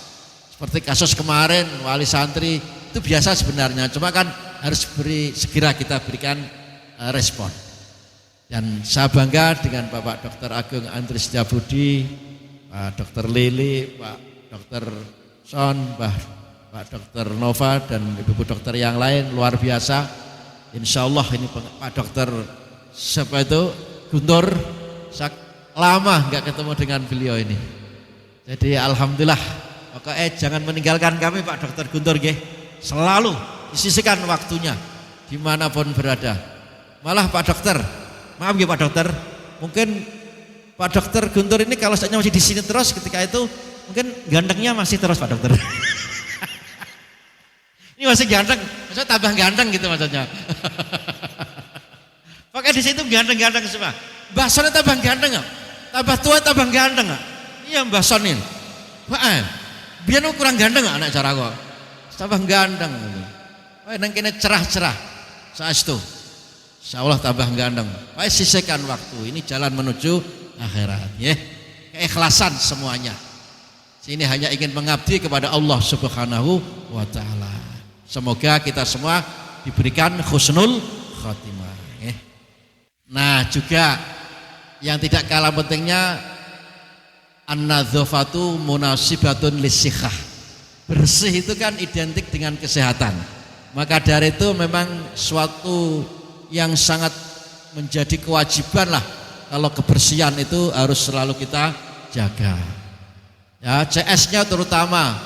Seperti kasus kemarin wali santri itu biasa sebenarnya, cuma kan harus segera kita berikan respon. Dan saya bangga dengan Bapak Dr. Agung Andri Setiabudi, Pak Dr. Lili, Pak Dr. Son, Pak Dr. Nova dan ibu-ibu dokter yang lain luar biasa. Insya Allah ini Pak Dr. siapa itu Guntur, lama nggak ketemu dengan beliau ini. Jadi alhamdulillah, pokoknya jangan meninggalkan kami Pak Dr. Guntur nggih. Selalu disisihkan waktunya dimanapun berada. Malah Pak Dokter, maaf ya Pak Dokter, mungkin Pak Dokter Guntur ini kalau saja masih di sini terus ketika itu mungkin gantengnya masih terus Pak Dokter. Ini masih ganteng, maksudnya tambah ganteng gitu maksudnya. Pakai di situ ganteng-ganteng semua. Mbah Sonnya tambah ganteng nggak? Tambah tua tambah ganteng nggak? Iya Mbah Son ini. Wah, biar kurang ganteng nggak anak cara kok? Tambah ganteng. Wah, nang kene cerah-cerah. Saestu. Insyaallah tambah ganteng. Wah, sisihkan waktu. Ini jalan menuju akhirat, ya. Keikhlasan semuanya. Sini hanya ingin mengabdi kepada Allah Subhanahu wa taala. Semoga kita semua diberikan husnul khatimah. Nah, juga yang tidak kalah pentingnya an-nadzafatu munasibatun lisihah. Bersih itu kan identik dengan kesehatan. Maka dari itu memang suatu yang sangat menjadi kewajiban lah kalau kebersihan itu harus selalu kita jaga. Ya, CS-nya terutama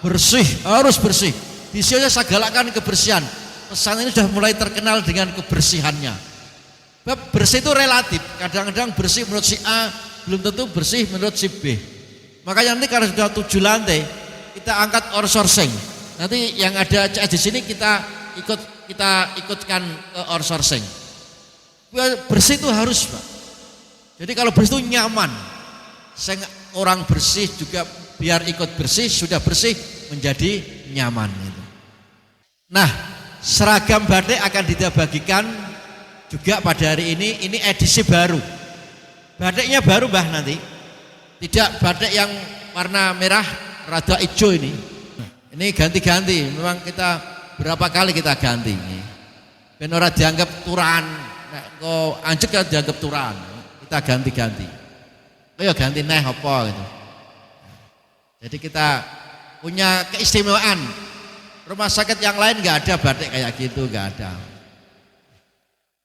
bersih, harus bersih. Di sini saya galakkan kebersihan. pesantren ini sudah mulai terkenal dengan kebersihannya. Bersih itu relatif, kadang-kadang bersih menurut si A belum tentu bersih menurut si B. Makanya nanti kalau sudah 7 lantai kita angkat outsourcing. Nanti yang ada CS di sini kita ikutkan ke outsourcing. Bersih itu harus, Pak. Jadi kalau bersih itu nyaman. Orang bersih juga biar ikut bersih, sudah bersih menjadi nyaman gitu. Nah, seragam batik akan kita bagikan juga pada hari ini edisi baru. Batiknya baru Mbah nanti. Tidak batik yang warna merah rada hijau ini. Ini ganti-ganti. Memang kita berapa kali kita ganti ini. Ben ora dianggap turan. Nek kok anjek kan dianggap turan. Kita ganti-ganti. Ayo ganti neh apa gitu. Jadi kita punya keistimewaan. Rumah sakit yang lain nggak ada batik kayak gitu, nggak ada.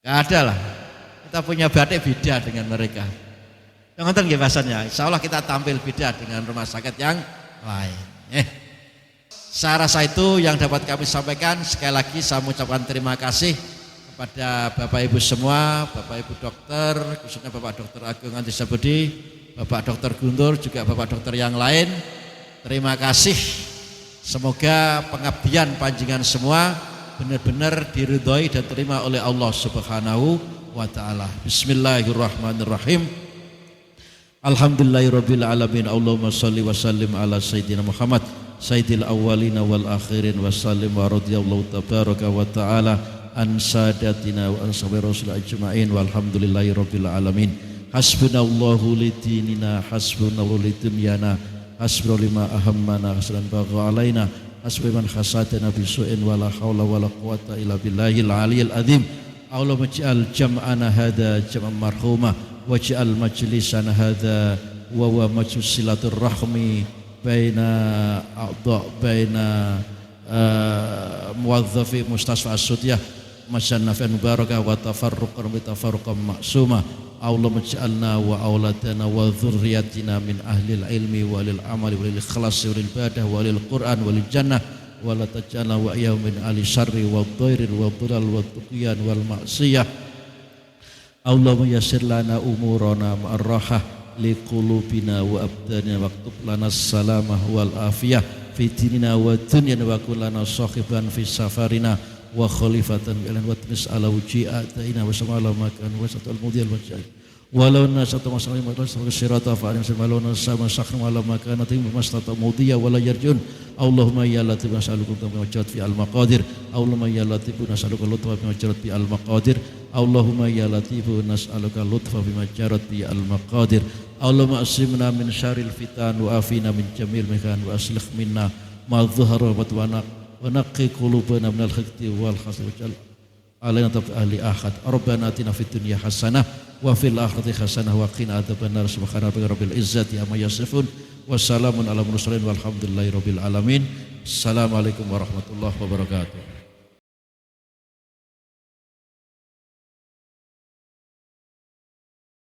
Nggak ada lah. Kita punya batik beda dengan mereka. Yang nonton bahasannya, insya Allah kita tampil beda dengan rumah sakit yang lain. Saya rasa itu yang dapat kami sampaikan. Sekali lagi saya mengucapkan terima kasih kepada Bapak Ibu semua, Bapak Ibu dokter, khususnya Bapak Dokter Agung Antisya Budi, Bapak Dokter Guntur, juga Bapak Dokter yang lain. Terima kasih. Semoga pengabdian panjenengan semua benar-benar diridhoi dan terima oleh Allah Subhanahu wa taala. Bismillahirrahmanirrahim. Alhamdulillahirabbil alamin. Allahumma shalli wa sallim ala sayyidina Muhammad sayyidil awwalina wal akhirin wa sallim wa radhiyallahu tabaraka wa taala an sadatina wa ashabi rasul ajmain walhamdulillahirabbil alamin. Hasbunallahu lidinina hasbunallahu lidunyana hasbunallahu lima ahammana hasran bagha alaina hasbuman khasadana bisu'in wala haula wala quwata illa billahil aliyil azim. Allahumma ij'al jam'ana hadza jam'an marhuma waj'al majlisana hadza wa majlis silatur rahmi baina muwadzafi mustasfa as-sudiyah masyannafan mubarakah wa tafarruqan ma'suma. Allahumma ij'alna wa auladana wa dzurriyyatina min ahlil ilmi walil amali walil ikhlas walil ibadah walil qur'an walil jannah wala taj'alna wa iyyahum min ahli syarri wad dhairi wad dhulal wad tughyan wal ma'siyah. Allahumma yassir lana umurana ma'ar rahah li qulubina wa abdanina waktub lana salamah wal afiyah fi dinina wa dunyana wa kullana sahiban fi safarina wa khalifatan bi'lan wa tmis ala wuji'atina wa samala makan wa satal mudiyal wajah walau nasatu masalim wa sirata fa'alim walau nasama sakhnu ala makanatim mastata mudiya wala yarjun. Allahumma ya latif nas'aluka tawajjud fi al-maqadir. Allahumma ya latif nas'aluka lutfa fi majrat fi al-maqadir. Allahumma ya latif nas'aluka lutfa fi majrat fi al-maqadir. Allahumma asimna min syarril fitan wa afina min jamil mikan wa aslih minna ma dhahara wa batwana wa naqqi qulubana minal hiqdi wal hasad waj'al alaina tabqa ahli ahad. Rabbana atina fid dunya hasanah wa fil akhirati hasanah wa qina adzabannar. Subhana rabbika rabbil izzati amma yasifun wa salamun ala mursalin walhamdulillahi rabbil alamin. Assalamualaikum warahmatullahi wabarakatuh.